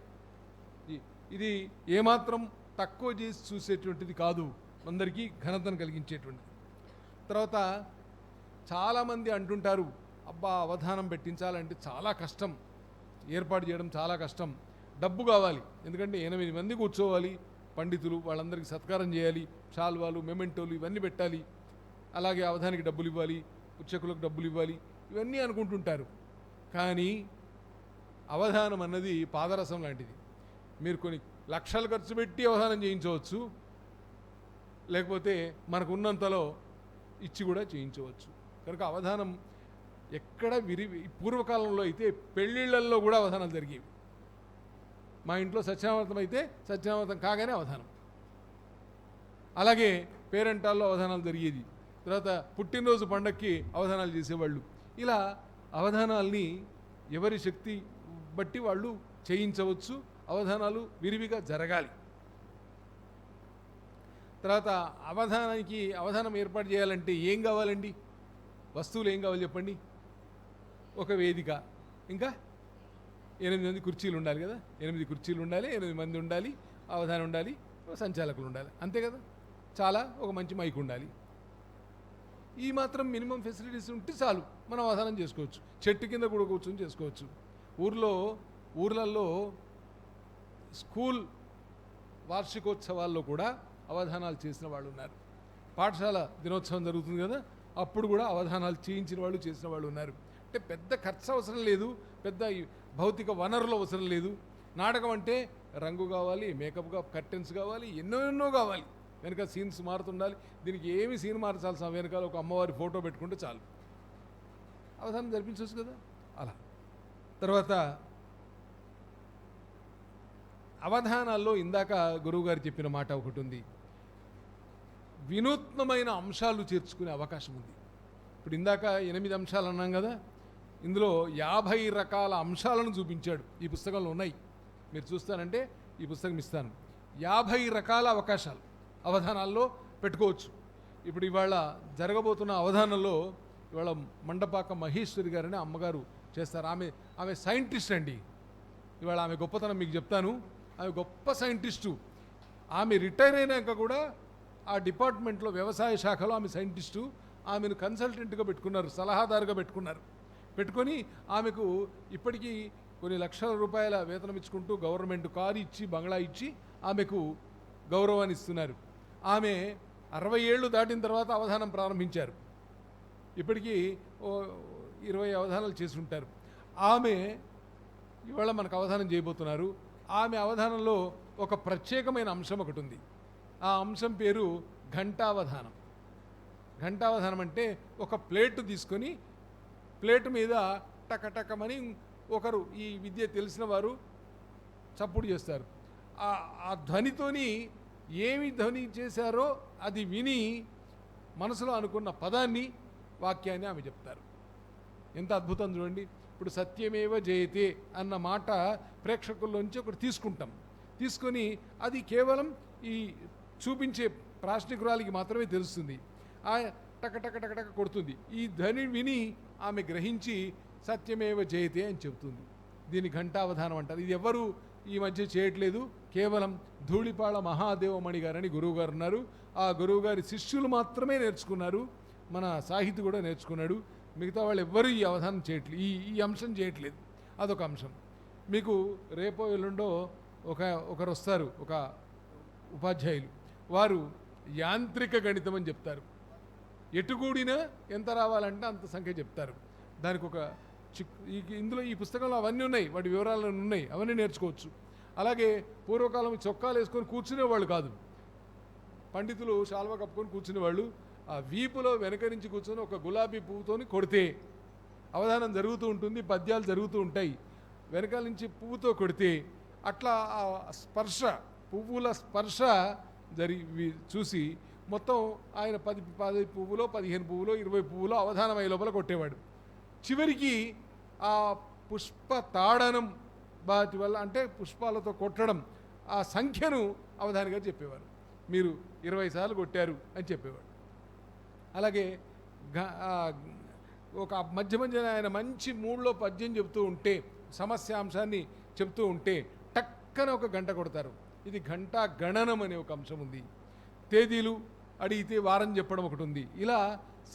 ఇది ఏమాత్రం తక్కువ చేసి చూసేటువంటిది కాదు, అందరికీ ఘనతను కలిగించేటువంటిది. తర్వాత చాలామంది అంటుంటారు, అబ్బా అవధానం పెట్టించాలంటే చాలా కష్టం, ఏర్పాటు చేయడం చాలా కష్టం, డబ్బు కావాలి. ఎందుకంటే 8 మంది కూర్చోవాలి, పండితులు, వాళ్ళందరికీ సత్కారం చేయాలి, శాల్వాలు, మెమెంటోలు ఇవన్నీ పెట్టాలి, అలాగే అవధానికి డబ్బులు ఇవ్వాలి, ఉచ్చకులకు డబ్బులు ఇవ్వాలి, ఇవన్నీ అనుకుంటుంటారు. కానీ అవధానం అన్నది పాదరసం లాంటిది. మీరు కొన్ని లక్షలు ఖర్చు పెట్టి అవధానం చేయించవచ్చు, లేకపోతే మనకు ఉన్నంతలో ఇచ్చి కూడా చేయించవచ్చు. కనుక అవధానం ఎక్కడ పూర్వకాలంలో అయితే పెళ్ళిళ్ళల్లో కూడా అవధానాలు జరిగేవి. మా ఇంట్లో సత్యనామృతం అయితే సత్యనామృతం కాగానే అవధానం, అలాగే పేరెంటాల్లో అవధానాలు జరిగేది, తర్వాత పుట్టినరోజు పండక్కి అవధానాలు చేసేవాళ్ళు. ఇలా అవధానాల్ని ఎవరి శక్తి బట్టి వాళ్ళు చేయించవచ్చు. అవధానాలు విరివిగా జరగాలి. తర్వాత అవధానం ఏర్పాటు చేయాలంటే ఏం కావాలండి? వస్తువులు ఏం కావాలి చెప్పండి? ఒక వేదిక, ఇంకా 8 మంది కుర్చీలు ఉండాలి కదా, 8 కుర్చీలు ఉండాలి, 8 మంది ఉండాలి, అవధానం ఉండాలి, సంచాలకులు ఉండాలి, అంతే కదా. చాలా ఒక మంచి మైక్ ఉండాలి. ఈ మాత్రం మినిమం ఫెసిలిటీస్ ఉంటే చాలు, మనం అవధానం చేసుకోవచ్చు. చెట్టు కింద కూడా కూర్చొని చేసుకోవచ్చు. ఊర్లలో స్కూల్ వార్షికోత్సవాల్లో కూడా అవధానాలు చేసిన వాళ్ళు ఉన్నారు. పాఠశాల దినోత్సవం జరుగుతుంది కదా, అప్పుడు కూడా అవధానాలు చేయించిన వాళ్ళు, చేసిన వాళ్ళు ఉన్నారు. అంటే పెద్ద ఖర్చు అవసరం లేదు, పెద్ద భౌతిక వనరులు అవసరం లేదు. నాటకం అంటే రంగు కావాలి, మేకప్గా కర్టెన్స్ కావాలి, ఎన్నో కావాలి, వెనక సీన్స్ మారుతుండాలి. దీనికి ఏమి సీన్ మార్చాల్సిన వెనకాల ఒక అమ్మవారి ఫోటో పెట్టుకుంటే చాలు, అవధానం జరిపించవచ్చు కదా. అలా తర్వాత అవధానాల్లో ఇందాక గురువుగారు చెప్పిన మాట ఒకటి ఉంది, వినూత్నమైన అంశాలు చేర్చుకునే అవకాశం ఉంది. ఇప్పుడు ఇందాక 8 అంశాలు అన్నాం కదా, ఇందులో 50 రకాల అంశాలను చూపించాడు. ఈ పుస్తకంలో ఉన్నాయి, మీరు చూస్తానంటే ఈ పుస్తకం ఇస్తాను. 50 రకాల అవకాశాలు అవధానాల్లో పెట్టుకోవచ్చు. ఇప్పుడు ఇవాళ జరగబోతున్న అవధానంలో ఇవాళ మండపాక మహేశ్వరి గారని అమ్మగారు చేస్తారు. ఆమె సైంటిస్ట్ అండి. ఇవాళ ఆమె గొప్పతనం మీకు చెప్తాను. ఆమె గొప్ప సైంటిస్టు. ఆమె రిటైర్ అయినాక కూడా ఆ డిపార్ట్మెంట్లో వ్యవసాయ శాఖలో ఆమె సైంటిస్టు. ఆమెను కన్సల్టెంట్గా పెట్టుకున్నారు, సలహాదారుగా పెట్టుకొని ఆమెకు ఇప్పటికీ కొన్ని లక్షల రూపాయల వేతనం ఇచ్చుకుంటూ గవర్నమెంట్ కారు ఇచ్చి, బంగ్లా ఇచ్చి ఆమెకు గౌరవాన్ని ఇస్తున్నారు. ఆమె 60 ఏళ్ళు దాటిన తర్వాత అవధానం ప్రారంభించారు. ఇప్పటికీ 20 అవధానాలు చేసి ఉంటారు. ఆమె ఇవాళ మనకు అవధానం చేయబోతున్నారు. ఆమె అవధానంలో ఒక ప్రత్యేకమైన అంశం ఒకటి ఉంది. ఆ అంశం పేరు ఘంటావధానం. ఘంటావధానం అంటే ఒక ప్లేట్ తీసుకొని ప్లేట్ మీద టకటకమని ఒకరు ఈ విద్య తెలిసిన వారు చప్పుడు చేస్తారు. ఆ ధ్వనితోని ఏమి ధ్వని చేశారో అది విని మనసులో అనుకున్న పదాన్ని వాక్యాన్ని ఆమె చెప్తారు. ఎంత అద్భుతం చూడండి. ఇప్పుడు సత్యమేవ జయతే అన్న మాట ప్రేక్షకుల్లోంచి ఒకటి తీసుకొని అది కేవలం ఈ చూపించే ప్రాశ్నికురాలికి మాత్రమే తెలుస్తుంది. ఆ టక కొడుతుంది. ఈ ధ్వని విని ఆమె గ్రహించి సత్యమేవ జయతే అని చెబుతుంది. దీని ఘంటావధానం అంటారు. ఇది ఎవరు ఈ మధ్య చేయట్లేదు, కేవలం ధూళిపాళ మహాదేవమణి గారని గురువుగారు ఉన్నారు. ఆ గురువుగారి శిష్యులు మాత్రమే నేర్చుకున్నారు. మన సాహితీ కూడా నేర్చుకున్నాడు. మిగతా వాళ్ళు ఎవ్వరూ ఈ అవధానం చేయట్లేదు, ఈ అంశం చేయట్లేదు. అదొక అంశం. మీకు రేపో ఎల్లుండో ఒకరు వస్తారు, ఒక ఉపాధ్యాయులు. వారు యాంత్రిక గణితం అని చెప్తారు. ఎటుగూడినా ఎంత రావాలంటే అంత సంఖ్య చెప్తారు. దానికి ఒక ఇందులో ఈ పుస్తకంలో అవన్నీ ఉన్నాయి, వాటి వివరాలు ఉన్నాయి, అవన్నీ నేర్చుకోవచ్చు. అలాగే పూర్వకాలం చొక్కాలు వేసుకొని కూర్చునేవాళ్ళు కాదు, పండితులు శాల్వా కప్పుకొని కూర్చునేవాళ్ళు. ఆ వీపులో వెనక నుంచి కూర్చొని ఒక గులాబీ పువ్వుతోని కొడితే అవధానం జరుగుతూ ఉంటుంది, పద్యాలు జరుగుతూ ఉంటాయి. వెనకాల నుంచి పువ్వుతో కొడితే అట్లా ఆ స్పర్శ, పువ్వుల స్పర్శ చూసి మొత్తం ఆయన 10 పువ్వులో 15 పువ్వులో 20 పువ్వులో అవధానం అయ్యే లోపల కొట్టేవాడు. చివరికి ఆ పుష్ప తాడనం వాటి వల్ల, అంటే పుష్పాలతో కొట్టడం, ఆ సంఖ్యను అవధానిగా చెప్పేవారు. మీరు 20 సార్లు కొట్టారు అని చెప్పేవాడు. అలాగే ఒక మధ్య ఆయన మంచి మూడ్లో పద్యం చెప్తూ ఉంటే, సమస్యాంశాన్ని చెప్తూ ఉంటే టక్కన ఒక గంట కొడతారు. ఇది ఘంటా గణనం అనే ఒక అంశం ఉంది. తేదీలు అడిగితే వారం చెప్పడం ఒకటి ఉంది. ఇలా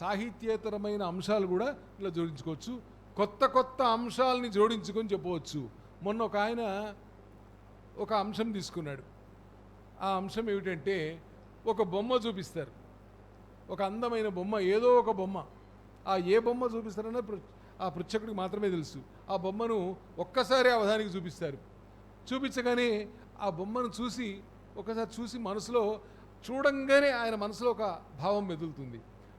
సాహిత్యేతరమైన అంశాలు కూడా ఇలా జోడించుకోవచ్చు. కొత్త అంశాలని జోడించుకొని చెప్పవచ్చు. మొన్న ఒక ఆయన ఒక అంశం తీసుకున్నాడు. ఆ అంశం ఏమిటంటే, ఒక బొమ్మ చూపిస్తారు, ఒక అందమైన బొమ్మ, ఏదో ఒక బొమ్మ. ఆ ఏ బొమ్మ చూపిస్తారన్నది ఆ పృచ్ఛకుడికి మాత్రమే తెలుసు. ఆ బొమ్మను ఒక్కసారి అవధానికి చూపిస్తారు. చూపించగానే ఆ బొమ్మను ఒకసారి చూసి మనసులో చూడంగానే ఆయన మనసులో ఒక భావం మెదులుతుంది.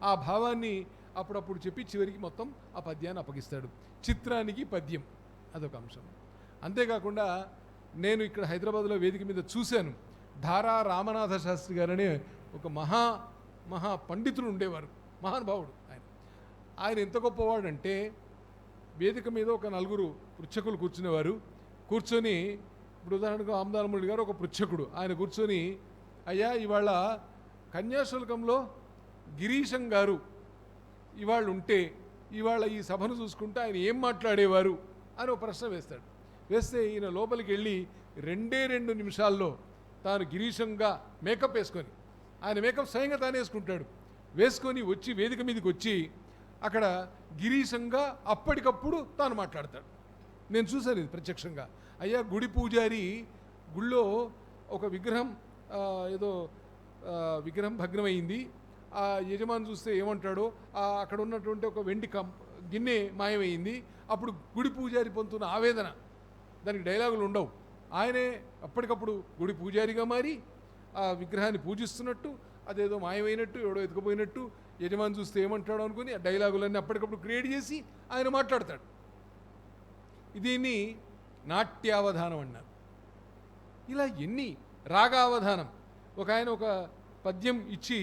ఆ భావాన్ని అప్పుడప్పుడు చెప్పి చివరికి మొత్తం ఆ పద్యాన్ని అప్పగిస్తాడు. చిత్రానికి పద్యం అదొక అంశం. అంతేకాకుండా నేను ఇక్కడ హైదరాబాద్లో వేదిక మీద చూశాను, ధారా రామనాథ శాస్త్రి గారనే ఒక మహా పండితుడు ఉండేవారు, మహానుభావుడు. ఆయన ఎంత గొప్పవాడంటే, వేదిక మీద ఒక 4 పృచ్ఛకులు కూర్చునేవారు. కూర్చొని, ఇప్పుడు ఉదాహరణకు ఆమదాలముడి గారు ఒక పృచ్ఛకుడు, ఆయన కూర్చొని, అయ్యా ఇవాళ కన్యాశుల్కంలో గిరీశం గారు ఇవాళ ఉంటే ఇవాళ ఈ సభను చూసుకుంటే ఆయన ఏం మాట్లాడేవారు అని ఒక ప్రశ్న వేస్తాడు. వేస్తే ఈయన లోపలికి వెళ్ళి 2 నిమిషాల్లో తాను గిరీశంగా మేకప్ వేసుకొని, ఆయన మేకప్ స్వయంగా తాను వేసుకుంటాడు, వేసుకొని వచ్చి వేదిక మీదకి వచ్చి అక్కడ గిరీశంగా అప్పటికప్పుడు తాను మాట్లాడతాడు. నేను చూశాను ఇది ప్రత్యక్షంగా. అయ్యా గుడి పూజారి గుళ్ళో ఒక విగ్రహం విగ్రహం భగ్నమైంది, ఆ యజమాని చూస్తే ఏమంటాడో, అక్కడ ఉన్నటువంటి ఒక వెండి గిన్నె మాయమైంది. అప్పుడు గుడి పూజారి పొందుతున్న ఆవేదన, దానికి డైలాగులు ఉండవు. ఆయనే అప్పటికప్పుడు గుడి పూజారిగా మారి ఆ విగ్రహాన్ని పూజిస్తున్నట్టు, అదేదో మాయమైనట్టు, ఎవడో ఎత్తుకుపోయినట్టు, యజమాని చూస్తే ఏమంటాడో అనుకుని ఆ డైలాగులన్నీ అప్పటికప్పుడు క్రియేట్ చేసి ఆయన మాట్లాడతాడు. దీన్ని నాట్యావధానం అన్నారు. ఇలా ఎన్ని రాగావధానం. ఒక ఆయన ఒక పద్యం ఇచ్చి,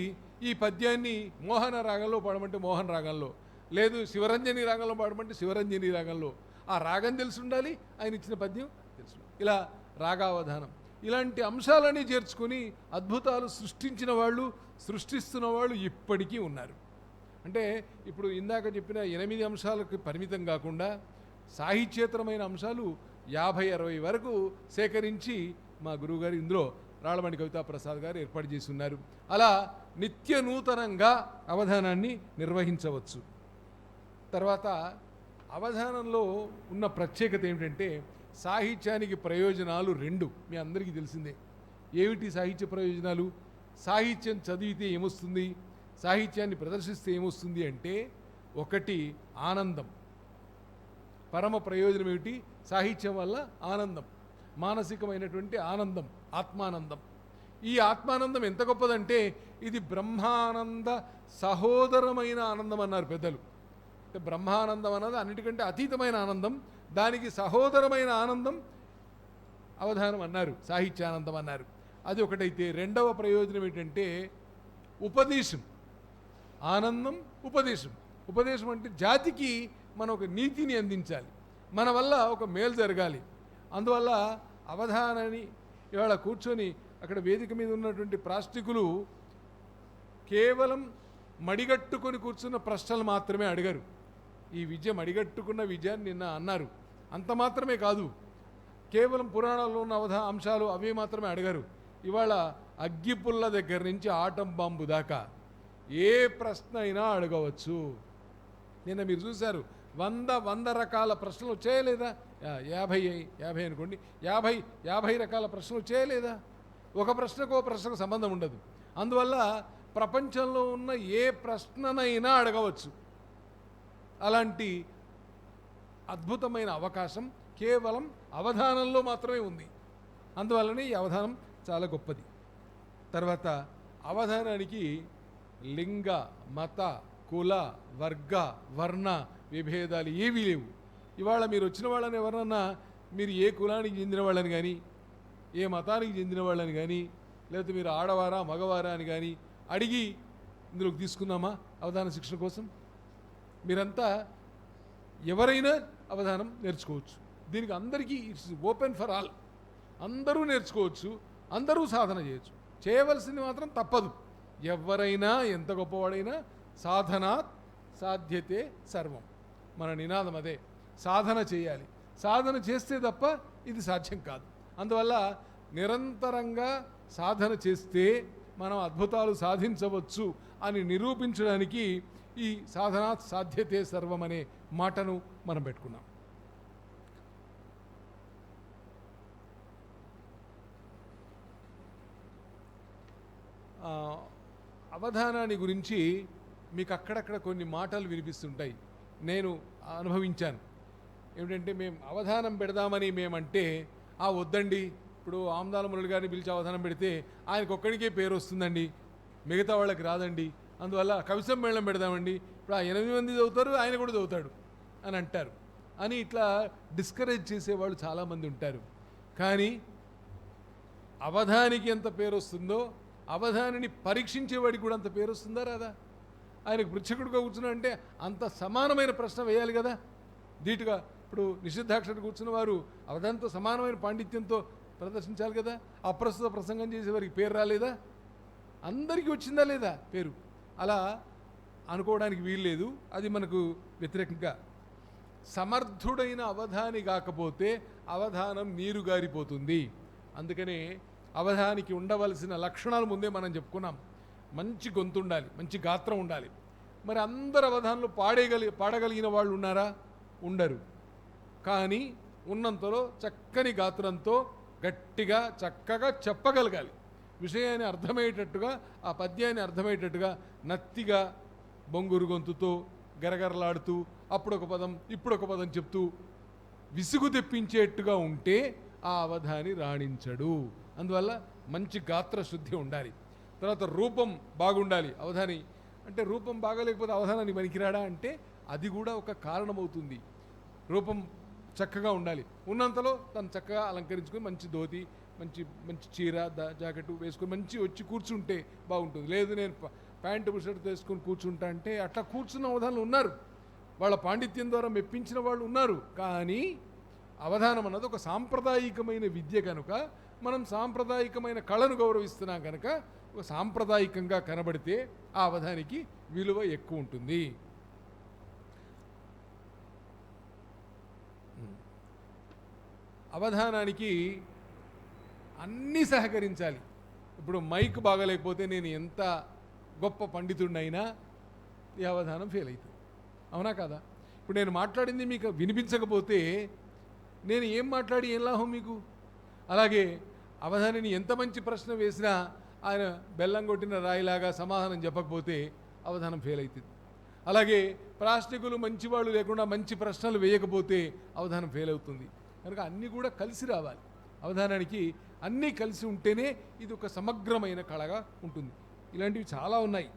ఈ పద్యాన్ని మోహన రాగంలో పాడమంటే మోహన్ రాగంలో, లేదు శివరంజని రాగంలో పాడమంటే శివరంజని రాగంలో, ఆ రాగం తెలిసి ఉండాలి, ఆయన ఇచ్చిన పద్యం తెలుసు. ఇలా రాగావధానం. ఇలాంటి అంశాలని చేర్చుకొని అద్భుతాలు సృష్టించిన వాళ్ళు, సృష్టిస్తున్న వాళ్ళు ఇప్పటికీ ఉన్నారు. అంటే ఇప్పుడు ఇందాక చెప్పిన 8 అంశాలకు పరిమితం కాకుండా సాహిత్యేతరమైన అంశాలు 50-60 వరకు సేకరించి మా గురువుగారు ఇందులో రాళ్ళమణి కవితా ప్రసాద్ గారు ఏర్పాటు చేసి ఉన్నారు. అలా నిత్య నూతనంగా అవధానాన్ని నిర్వహించవచ్చు. తర్వాత అవధానంలో ఉన్న ప్రత్యేకత ఏమిటంటే, సాహిత్యానికి ప్రయోజనాలు 2 మీ అందరికీ తెలిసిందే. ఏమిటి సాహిత్య ప్రయోజనాలు? సాహిత్యం చదివితే ఏమొస్తుంది, సాహిత్యాన్ని ప్రదర్శిస్తే ఏమొస్తుంది అంటే, ఒకటి ఆనందం. పరమ ప్రయోజనం ఏమిటి? సాహిత్యం వల్ల ఆనందం, మానసికమైనటువంటి ఆనందం, ఆత్మానందం. ఈ ఆత్మానందం ఎంత గొప్పదంటే ఇది బ్రహ్మానంద సహోదరమైన ఆనందం అన్నారు పెద్దలు. అంటే బ్రహ్మానందం అన్నది అన్నిటికంటే అతీతమైన ఆనందం, దానికి సహోదరమైన ఆనందం అవధానం అన్నారు, సాహిత్యానందం అన్నారు. అది ఒకటైతే రెండవ ప్రయోజనం ఏంటంటే ఉపదేశం. ఆనందం, ఉపదేశం. ఉపదేశం అంటే జాతికి మనం ఒక నీతిని అందించాలి, మన వల్ల ఒక మేలు జరగాలి. అందువల్ల అవధానాన్ని ఇవాళ కూర్చొని అక్కడ వేదిక మీద ఉన్నటువంటి ప్రాస్తికులు కేవలం మడిగట్టుకొని కూర్చున్న ప్రశ్నలు మాత్రమే అడిగారు. ఈ విద్య మడిగట్టుకున్న విద్య అని నిన్న అన్నారు. అంత మాత్రమే కాదు, కేవలం పురాణాల్లో ఉన్న అంశాలు అవి మాత్రమే అడిగారు. ఇవాళ అగ్గిపుల్ల దగ్గర నుంచి ఆటం బాంబు దాకా ఏ ప్రశ్న అయినా అడగవచ్చు. నిన్న మీరు చూశారు, 100 రకాల ప్రశ్నలు చేయలేదా? 50 అనుకోండి, 50 రకాల ప్రశ్నలు చేయలేదా? ఒక ప్రశ్నకు ప్రశ్నకు సంబంధం ఉండదు. అందువల్ల ప్రపంచంలో ఉన్న ఏ ప్రశ్ననైనా అడగవచ్చు. అలాంటి అద్భుతమైన అవకాశం కేవలం అవధానంలో మాత్రమే ఉంది. అందువల్లనే ఈ అవధానం చాలా గొప్పది. తర్వాత అవధానానికి లింగ, మత, కుల, వర్గ, వర్ణ విభేదాలు ఏవీ లేవు. ఇవాళ మీరు వచ్చిన వాళ్ళని ఎవరన్నా మీరు ఏ కులానికి చెందిన వాళ్ళని కానీ, ఏ మతానికి చెందిన వాళ్ళని కానీ, లేకపోతే మీరు ఆడవారా మగవారా అని కానీ అడిగి ఇందులోకి తీసుకున్నామా అవధాన శిక్షణ కోసం? మీరంతా ఎవరైనా అవధానం నేర్చుకోవచ్చు. దీనికి అందరికీ ఇట్స్ ఓపెన్ ఫర్ ఆల్. అందరూ నేర్చుకోవచ్చు, అందరూ సాధన చేయొచ్చు. చేయవలసింది మాత్రం తప్పదు. ఎవరైనా ఎంత గొప్పవాడైనా సాధనాత్ సాధ్యతే సర్వం. మన నినాదం అదే, సాధన చేయాలి. సాధన చేస్తే తప్ప ఇది సాధ్యం కాదు. అందువల్ల నిరంతరంగా సాధన చేస్తే మనం అద్భుతాలు సాధించవచ్చు అని నిరూపించడానికి ఈ సాధనాత్ సాధ్యతే సర్వం అనే మాటను మనం పెట్టుకున్నాం. అవధానాన్ని గురించి మీకు అక్కడక్కడ కొన్ని మాటలు వినిపిస్తుంటాయి, నేను అనుభవించాను. ఏమిటంటే మేము అవధానం పెడదామని మేమంటే వద్దండి, ఇప్పుడు ఆమ్దాల మురళి గారిని పిలిచి అవధానం పెడితే ఆయనకు ఒక్కడికే పేరు వస్తుందండి, మిగతా వాళ్ళకి రాదండి, అందువల్ల కవి సమ్మేళనం పెడదామండి, ఇప్పుడు 8 మంది చదువుతారు, ఆయన కూడా చదువుతాడు అని అంటారు అని ఇట్లా డిస్కరేజ్ చేసేవాళ్ళు చాలామంది ఉంటారు. కానీ అవధానికి ఎంత పేరు వస్తుందో అవధానిని పరీక్షించేవాడికి కూడా అంత పేరు వస్తుందా రాదా? ఆయనకు పృచ్ఛకుడిగా కూర్చున్నా అంటే అంత సమానమైన ప్రశ్న వేయాలి కదా ధీటుగా. ఇప్పుడు నిషిద్ధాక్షర కూర్చున్న వారు అవధానంతో సమానమైన పాండిత్యంతో ప్రదర్శించాలి కదా. అప్రస్తుత ప్రసంగం చేసేవారికి పేరు రాలేదా? అందరికీ వచ్చిందా లేదా పేరు? అలా అనుకోవడానికి వీల్లేదు. అది మనకు వ్యతిరేకంగా. సమర్థుడైన అవధాని కాకపోతే అవధానం నీరు గారిపోతుంది. అందుకనే అవధానికి ఉండవలసిన లక్షణాలు ముందే మనం చెప్పుకున్నాం. మంచి గొంతు ఉండాలి, మంచి గాత్రం ఉండాలి. మరి అందరు అవధానంలో పాడగలిగిన వాళ్ళు ఉన్నారా? ఉండరు. కానీ ఉన్నంతలో చక్కని గాత్రంతో గట్టిగా చక్కగా చెప్పగలగాలి. విషయాన్ని అర్థమయ్యేటట్టుగా, ఆ పద్యాన్ని అర్థమయ్యేటట్టుగా నత్తిగా బొంగురు గొంతుతో గరగరలాడుతూ అప్పుడొక పదం ఇప్పుడొక పదం చెప్తూ విసుగు తెప్పించేట్టుగా ఉంటే ఆ అవధాని రాణించడు. అందువల్ల మంచి గాత్ర శుద్ధి ఉండాలి. తర్వాత రూపం బాగుండాలి. అవధాని అంటే రూపం బాగాలేకపోతే అవధానాన్ని పనికిరాడా అంటే అది కూడా ఒక కారణమవుతుంది. రూపం చక్కగా ఉండాలి. ఉన్నంతలో తను చక్కగా అలంకరించుకొని మంచి ధోతి, మంచి మంచి చీర జాకెట్ వేసుకొని మంచి వచ్చి కూర్చుంటే బాగుంటుంది. లేదు నేను ప్యాంటు బుషర్ట్ వేసుకొని కూర్చుంటా అంటే అట్లా కూర్చున్న అవధానులు ఉన్నారు, వాళ్ళ పాండిత్యం ద్వారా మెప్పించిన వాళ్ళు ఉన్నారు. కానీ అవధానం అన్నది ఒక సాంప్రదాయికమైన విద్య కనుక మనం సాంప్రదాయికమైన కళను గౌరవిస్తున్నాం కనుక ఒక సాంప్రదాయికంగా కనబడితే ఆ అవధానికి విలువ ఎక్కువ ఉంటుంది. అవధానానికి అన్నీ సహకరించాలి. ఇప్పుడు మైక్ బాగాలేకపోతే నేను ఎంత గొప్ప పండితుడినైనా ఈ అవధానం ఫెయిల్ అవుతుంది. అవునా కదా? ఇప్పుడు నేను మాట్లాడింది మీకు వినిపించకపోతే నేను ఏం మాట్లాడి ఏం లాభం మీకు? అలాగే అవధానిని ఎంత మంచి ప్రశ్న వేసినా ఆయన బెల్లం కొట్టిన రాయిలాగా సమాధానం చెప్పకపోతే అవధానం ఫెయిల్ అవుతుంది. అలాగే ప్రాశ్నికులు మంచివాళ్ళు లేకుండా మంచి ప్రశ్నలు వేయకపోతే అవధానం ఫెయిల్ అవుతుంది. కనుక అన్నీ కూడా కలిసి రావాలి. అవధానానికి అన్నీ కలిసి ఉంటేనే ఇది ఒక సమగ్రమైన కళగా ఉంటుంది. ఇలాంటివి చాలా ఉన్నాయి.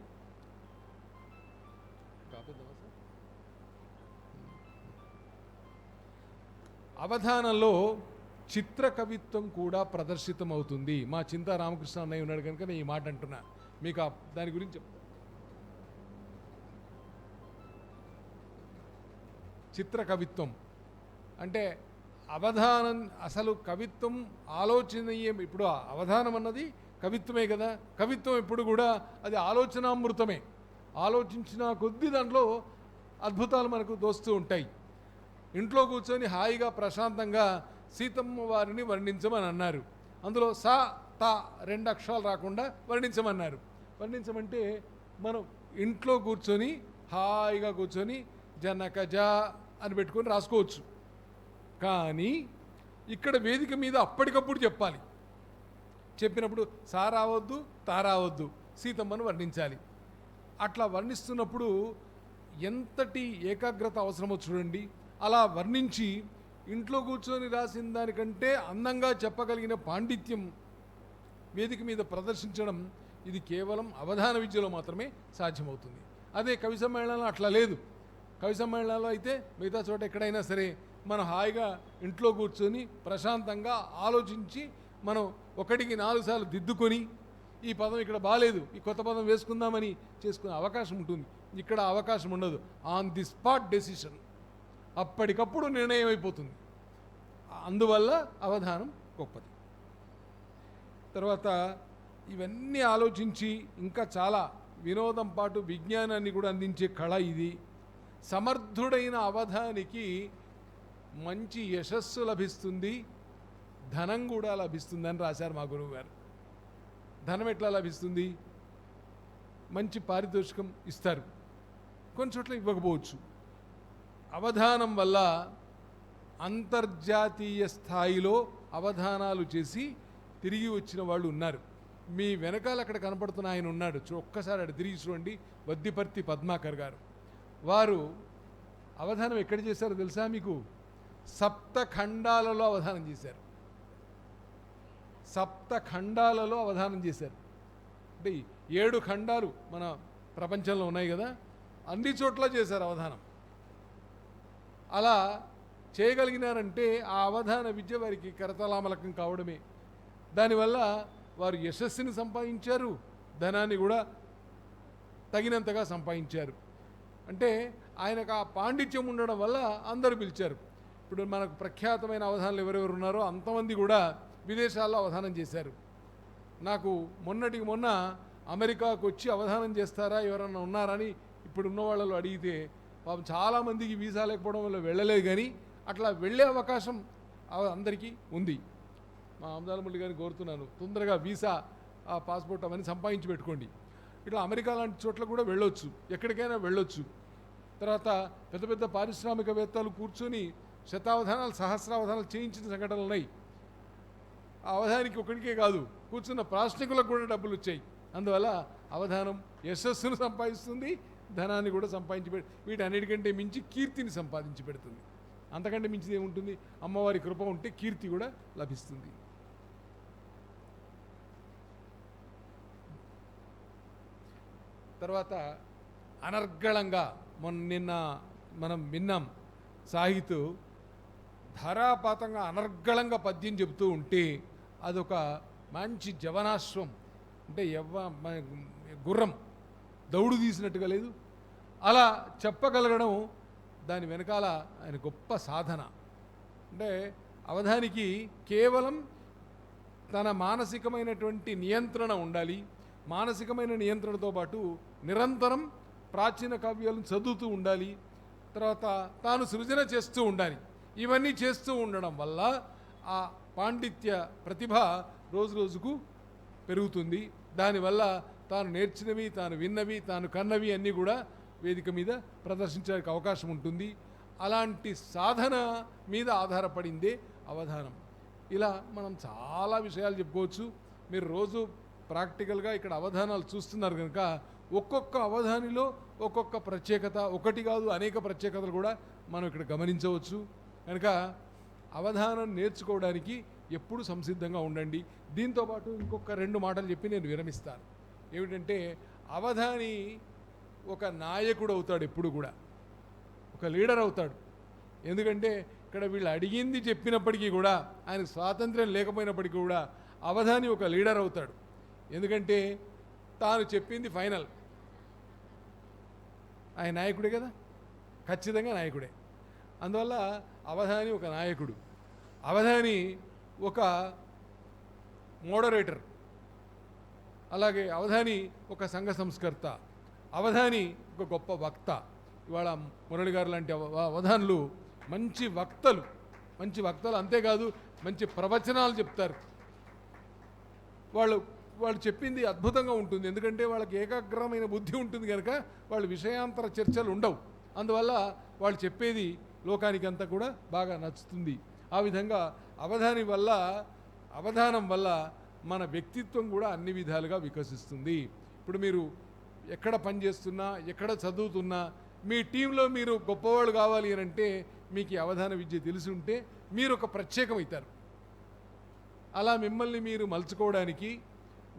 అవధానంలో చిత్ర కవిత్వం కూడా ప్రదర్శితం అవుతుంది. మా చింతా రామకృష్ణ అన్నయ్య ఉన్నాడు కనుక నేను ఈ మాట అంటున్నా. మీకు దాని గురించి చెప్తా. చిత్ర కవిత్వం అంటే అవధానం, అసలు కవిత్వం ఆలోచనీయం. ఇప్పుడు అవధానం అన్నది కవిత్వమే కదా. కవిత్వం ఎప్పుడు కూడా అది ఆలోచనామృతమే. ఆలోచించిన కొద్దీ దాంట్లో అద్భుతాలు మనకు దోస్తూ ఉంటాయి. ఇంట్లో కూర్చొని హాయిగా ప్రశాంతంగా సీతమ్మ వారిని వర్ణించమని అన్నారు. అందులో సా తా 2 అక్షరాలు రాకుండా వర్ణించమన్నారు. వర్ణించమంటే మనం ఇంట్లో కూర్చొని హాయిగా కూర్చొని జనకజ అని పెట్టుకొని రాసుకోవచ్చు. కానీ ఇక్కడ వేదిక మీద అప్పటికప్పుడు చెప్పాలి. చెప్పినప్పుడు సా రావద్దు, తా రావద్దు, సీతమ్మను వర్ణించాలి. అట్లా వర్ణిస్తున్నప్పుడు ఎంతటి ఏకాగ్రత అవసరమో చూడండి. అలా వర్ణించి ఇంట్లో కూర్చొని రాసిన దానికంటే అందంగా చెప్పగలిగిన పాండిత్యం వేదిక మీద ప్రదర్శించడం ఇది కేవలం అవధాన విద్యలో మాత్రమే సాధ్యమవుతుంది. అదే కవి సమ్మేళనంలో అట్లా లేదు. కవి సమ్మేళనాల్లో అయితే మిగతా చోట ఎక్కడైనా సరే మనం హాయిగా ఇంట్లో కూర్చొని ప్రశాంతంగా ఆలోచించి మనం 1కి 4 సార్లు దిద్దుకొని ఈ పదం ఇక్కడ బాలేదు, ఈ కొత్త పదం వేసుకుందామని చేసుకునే అవకాశం ఉంటుంది. ఇక్కడ అవకాశం ఉండదు. ఆన్ ది స్పాట్ డెసిషన్, అప్పటికప్పుడు నిర్ణయం అయిపోతుంది. అందువల్ల అవధానం గొప్పది. తర్వాత ఇవన్నీ ఆలోచించి ఇంకా చాలా వినోదం పాటు విజ్ఞానాన్ని కూడా అందించే కళ ఇది. సమర్థుడైన అవధానికి మంచి యశస్సు లభిస్తుంది, ధనం కూడా లభిస్తుందని రాశారు మా గురువు గారు. ధనం ఎట్లా లభిస్తుంది? మంచి పారితోషికం ఇస్తారు, కొన్ని చోట్ల ఇవ్వకపోవచ్చు. అవధానం వల్ల అంతర్జాతీయ స్థాయిలో అవధానాలు చేసి తిరిగి వచ్చిన వాళ్ళు ఉన్నారు. మీ వెనకాల అక్కడ కనపడుతున్న ఆయన ఉన్నాడు, ఒక్కసారి అక్కడ తిరిగి చూడండి. వద్దిపర్తి పద్మాకర్ గారు. వారు అవధానం ఎక్కడ చేశారో తెలుసా మీకు? 7 ఖండాలలో అవధానం చేశారు. 7 ఖండాలలో అవధానం చేశారు. అంటే 7 ఖండాలు మన ప్రపంచంలో ఉన్నాయి కదా, అన్ని చోట్ల చేశారు అవధానం. అలా చేయగలిగినారంటే ఆ అవధాన విద్య వారికి కరతలామలకం కావడమే. దానివల్ల వారు యశస్సుని సంపాదించారు, ధనాన్ని కూడా తగినంతగా సంపాదించారు. అంటే ఆయనకు ఆ పాండిత్యం ఉండడం వల్ల అందరూ పిలిచారు. ఇప్పుడు మనకు ప్రఖ్యాతమైన అవధానాలు ఎవరెవరు ఉన్నారో అంతమంది కూడా విదేశాల్లో అవధానం చేశారు. నాకు మొన్నటికి మొన్న అమెరికాకు వచ్చి అవధానం చేస్తారా ఎవరన్నా ఉన్నారని ఇప్పుడు ఉన్న వాళ్ళు అడిగితే పాపం చాలామందికి వీసా లేకపోవడం వల్ల వెళ్ళలేదు. కానీ అట్లా వెళ్ళే అవకాశం అందరికీ ఉంది. మా అమదాలముల్లి గారిని కోరుతున్నాను, తొందరగా వీసా ఆ పాస్పోర్ట్ అవన్నీ సంపాదించి పెట్టుకోండి. ఇట్లా అమెరికా లాంటి చోట్ల కూడా వెళ్ళొచ్చు, ఎక్కడికైనా వెళ్ళొచ్చు. తర్వాత పెద్ద పెద్ద పారిశ్రామికవేత్తలు కూర్చొని శతావధానాలు సహస్రావధానాలు చేయించిన సంఘటనలు ఉన్నాయి. ఆ అవధానికి ఒకరికే కాదు, కూర్చున్న ప్రాశ్నికులకు కూడా డబ్బులు వచ్చాయి. అందువల్ల అవధానం యశస్సును సంపాదిస్తుంది, ధనాన్ని కూడా సంపాదించి వీటన్నిటికంటే మించి కీర్తిని సంపాదించి పెడుతుంది. అంతకంటే మించిది ఏముంటుంది? అమ్మవారి కృప ఉంటే కీర్తి కూడా లభిస్తుంది. తర్వాత అనర్గళంగా నిన్న మనం విన్నాం, సాహితు ధారాపాతంగా అనర్గళంగా పద్యం చెబుతూ ఉంటే అదొక మంచి జవనాశ్వం, అంటే గుర్రం దౌడు తీసినట్టుగా లేదు, అలా చెప్పగలగడం దాని వెనకాల ఆయన గొప్ప సాధన. అంటే అవధానికి కేవలం తన మానసికమైనటువంటి నియంత్రణ ఉండాలి. మానసికమైన నియంత్రణతో పాటు నిరంతరం ప్రాచీన కావ్యాలను చదువుతూ ఉండాలి. తర్వాత తాను సృజన చేస్తూ ఉండాలి. ఇవన్నీ చేస్తూ ఉండడం వల్ల ఆ పాండిత్య ప్రతిభ రోజు రోజుకు పెరుగుతుంది. దానివల్ల తాను నేర్చినవి, తాను విన్నవి, తాను కన్నవి అన్నీ కూడా వేదిక మీద ప్రదర్శించడానికి అవకాశం ఉంటుంది. అలాంటి సాధన మీద ఆధారపడిందే అవధానం. ఇలా మనం చాలా విషయాలు చెప్పుకోవచ్చు. మీరు రోజు ప్రాక్టికల్గా ఇక్కడ అవధానాలు చూస్తున్నారు కనుక ఒక్కొక్క అవధానిలో ఒక్కొక్క ప్రత్యేకత, ఒకటి కాదు అనేక ప్రత్యేకతలు కూడా మనం ఇక్కడ గమనించవచ్చు. కనుక అవధానం నేర్చుకోవడానికి ఎప్పుడు సంసిద్ధంగా ఉండండి. దీంతోపాటు ఇంకొక 2 మాటలు చెప్పి నేను విరమిస్తాను. ఏమిటంటే అవధాని ఒక నాయకుడు అవుతాడు, ఎప్పుడు కూడా ఒక లీడర్ అవుతాడు. ఎందుకంటే ఇక్కడ వీళ్ళు అడిగింది చెప్పినప్పటికీ కూడా ఆయనకు స్వాతంత్ర్యం లేకపోయినప్పటికీ కూడా అవధాని ఒక లీడర్ అవుతాడు. ఎందుకంటే తాను చెప్పింది ఫైనల్. ఆయన నాయకుడే కదా, ఖచ్చితంగా నాయకుడే. అందువల్ల అవధాని ఒక నాయకుడు, అవధాని ఒక మోడరేటర్, అలాగే అవధాని ఒక సంఘ సంస్కర్త, అవధాని ఒక గొప్ప వక్త. ఇవాళ మురళి గారు లాంటి అవధానులు మంచి వక్తలు, అంతేకాదు మంచి ప్రవచనాలు చెప్తారు. వాళ్ళు చెప్పింది అద్భుతంగా ఉంటుంది. ఎందుకంటే వాళ్ళకి ఏకాగ్రమైన బుద్ధి ఉంటుంది కనుక వాళ్ళు విషయాంతర చర్చలు ఉండవు. అందువల్ల వాళ్ళు చెప్పేది లోకానికి అంతా కూడా బాగా నచ్చుతుంది. ఆ విధంగా అవధానం వల్ల మన వ్యక్తిత్వం కూడా అన్ని విధాలుగా వికసిస్తుంది. ఇప్పుడు మీరు ఎక్కడ పనిచేస్తున్నా, ఎక్కడ చదువుతున్నా, మీ టీంలో మీరు గొప్పవాళ్ళు కావాలి అని అంటే మీకు అవధాన విద్య తెలిసి ఉంటే మీరు ఒక ప్రత్యేకమవుతారు. అలా మిమ్మల్ని మీరు మలుచుకోవడానికి,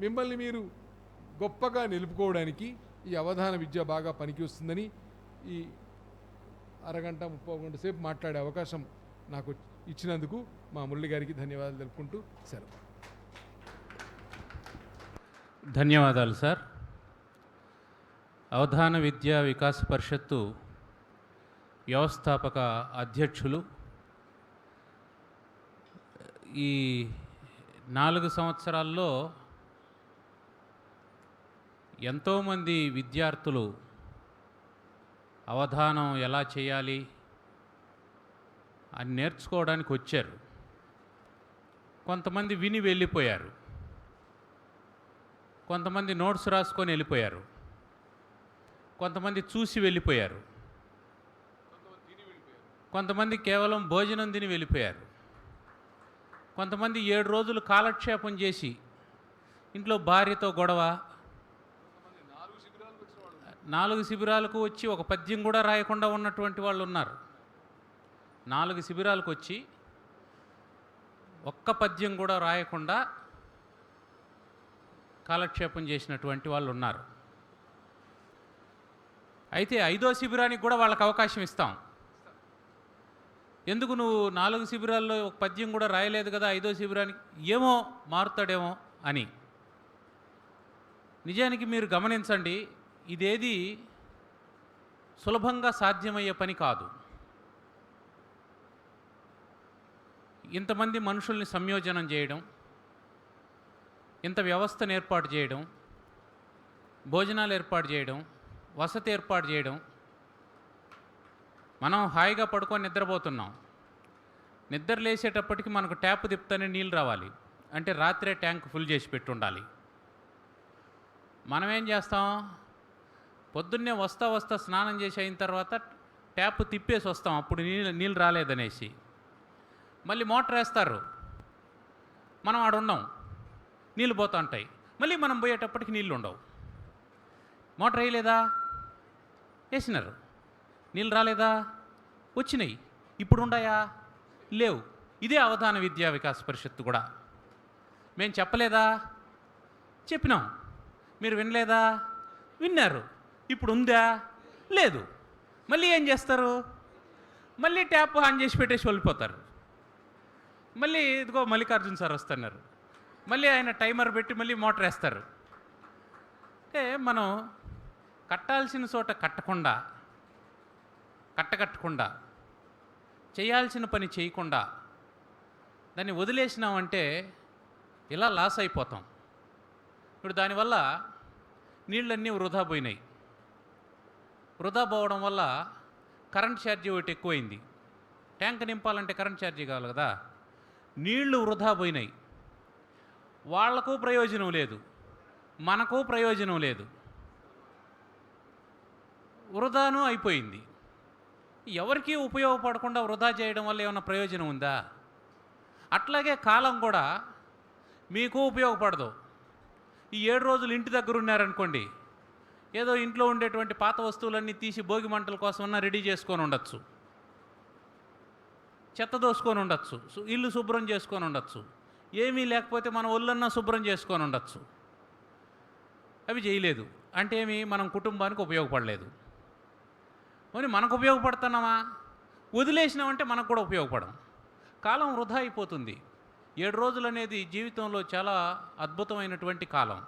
మిమ్మల్ని మీరు గొప్పగా నిలుపుకోవడానికి ఈ అవధాన విద్య బాగా పనికి వస్తుందని ఈ అరగంట 30 గంట సేపు మాట్లాడే అవకాశం నాకు ఇచ్చినందుకు మా మురళి గారికి ధన్యవాదాలు తెలుపుకుంటూ సెలవు. ధన్యవాదాలు సార్. అవధాన విద్యా వికాస పరిషత్తు వ్యవస్థాపక అధ్యక్షులు ఈ 4 సంవత్సరాల్లో ఎంతోమంది విద్యార్థులు అవధానం ఎలా చేయాలి అని నేర్చుకోవడానికి వచ్చారు. కొంతమంది విని వెళ్ళిపోయారు, కొంతమంది నోట్స్ రాసుకొని వెళ్ళిపోయారు, కొంతమంది చూసి వెళ్ళిపోయారు, కొంతమంది కేవలం భోజనం తిని వెళ్ళిపోయారు, కొంతమంది 7 రోజులు కాలక్షేపం చేసి ఇంట్లో భార్యతో గొడవ, 4 శిబిరాలకు వచ్చి ఒక పద్యం కూడా రాయకుండా ఉన్నటువంటి వాళ్ళు ఉన్నారు. 4 శిబిరాలకు వచ్చి ఒక్క పద్యం కూడా రాయకుండా కాలక్షేపం చేసినటువంటి వాళ్ళు ఉన్నారు. అయితే 5వ శిబిరానికి కూడా వాళ్ళకి అవకాశం ఇస్తాం. ఎందుకు నువ్వు 4 శిబిరాల్లో ఒక పద్యం కూడా రాయలేదు కదా, 5వ శిబిరానికి ఏమో మారుతాడేమో అని. నిజానికి మీరు గమనించండి, ఇదేది సులభంగా సాధ్యమయ్యే పని కాదు. ఇంతమంది మనుషుల్ని సంయోజనం చేయడం, ఇంత వ్యవస్థను ఏర్పాటు చేయడం, భోజనాలు ఏర్పాటు చేయడం, వసతి ఏర్పాటు చేయడం. మనం హాయిగా పడుకొని నిద్రపోతున్నాం. నిద్ర లేచేటప్పటికి మనకు ట్యాప్ తిప్పుతూనే నీళ్ళు రావాలి, అంటే రాత్రే ట్యాంక్ ఫుల్ చేసి పెట్టి ఉండాలి. మనం ఏం చేస్తాం, పొద్దున్నే వస్తా స్నానం చేసి అయిన తర్వాత ట్యాప్ తిప్పేసి వస్తాం, అప్పుడు నీళ్ళు రాలేదనేసి. మళ్ళీ మోటార్ వేస్తారు, మనం ఆడ ఉన్నాం, నీళ్ళు పోతూ ఉంటాయి. మళ్ళీ మనం పోయేటప్పటికి నీళ్ళు ఉండవు. మోటార్ వేయలేదా, వేసినారు, నీళ్ళు రాలేదా, వచ్చినాయి. ఇప్పుడు ఉన్నాయా, లేవు. ఇదే అవధాన విద్యా వికాస పరిషత్తు కూడా. మేము చెప్పలేదా, చెప్పినాం. మీరు వినలేదా, విన్నారు. ఇప్పుడు ఉందా, లేదు. మళ్ళీ ఏం చేస్తారు, మళ్ళీ ట్యాప్ ఆన్ చేసి పెట్టేసి వెళ్ళిపోతారు. మళ్ళీ ఇదిగో మల్లికార్జున సార్ వస్తున్నారు, మళ్ళీ ఆయన టైమర్ పెట్టి మళ్ళీ మోటార్ వేస్తారు. అంటే మనం కట్టాల్సిన చోట కట్టకుండా, కట్టకుండా చేయాల్సిన పని చేయకుండా దాన్ని వదిలేసినామంటే ఇలా లాస్ అయిపోతాం. ఇప్పుడు దానివల్ల నీళ్ళన్నీ వృధా పోయినాయి. వృధా పోవడం వల్ల కరెంట్ ఛార్జీ ఒకటి ఎక్కువైంది. ట్యాంక్ నింపాలంటే కరెంట్ ఛార్జీ కావాలి కదా. నీళ్లు వృధా పోయినాయి. వాళ్లకు ప్రయోజనం లేదు, మనకు ప్రయోజనం లేదు, వృధాను అయిపోయింది. ఎవరికీ ఉపయోగపడకుండా వృధా చేయడం వల్ల ఏమైనా ప్రయోజనం ఉందా? అట్లాగే కాలం కూడా మీకు ఉపయోగపడదు. ఈ 7 రోజులు ఇంటి దగ్గర ఉన్నారనుకోండి, ఏదో ఇంట్లో ఉండేటువంటి పాత వస్తువులన్నీ తీసి భోగి మంటల కోసమన్నా రెడీ చేసుకొని ఉండొచ్చు, చెత్త దోసుకొని ఉండొచ్చు, ఇల్లు శుభ్రం చేసుకొని ఉండొచ్చు, ఏమీ లేకపోతే మన ఒళ్ళన్నా శుభ్రం చేసుకొని ఉండొచ్చు. అవి చేయలేదు అంటే ఏమి, మనం కుటుంబానికి ఉపయోగపడలేదు. మరి మనకు ఉపయోగపడుతున్నామా? వదిలేసినామంటే మనకు కూడా ఉపయోగపడం. కాలం వృధా అయిపోతుంది. 7 రోజులు అనేది జీవితంలో చాలా అద్భుతమైనటువంటి కాలం.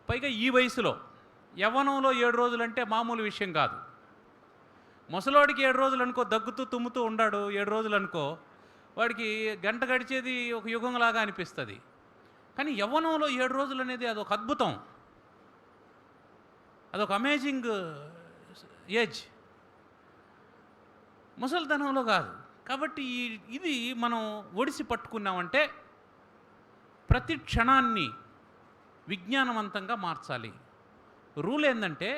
పైగా ఈ వయసులో యవ్వనంలో 7 రోజులంటే మామూలు విషయం కాదు. ముసలోడికి 7 రోజులు అనుకో, దగ్గుతూ తుమ్ముతూ ఉన్నాడు 7 రోజులు అనుకో, వాడికి గంట గడిచేది ఒక యుగంలాగా అనిపిస్తుంది. కానీ యవ్వనంలో 7 రోజులు అనేది అదొక అద్భుతం, అదొక అమేజింగ్ ఏజ్. ముసలితనంలో కాదు. కాబట్టి ఇది మనం ఒడిసి పట్టుకున్నామంటే ప్రతి క్షణాన్ని విజ్ఞానవంతంగా మార్చాలి. రూల్ ఏంటంటే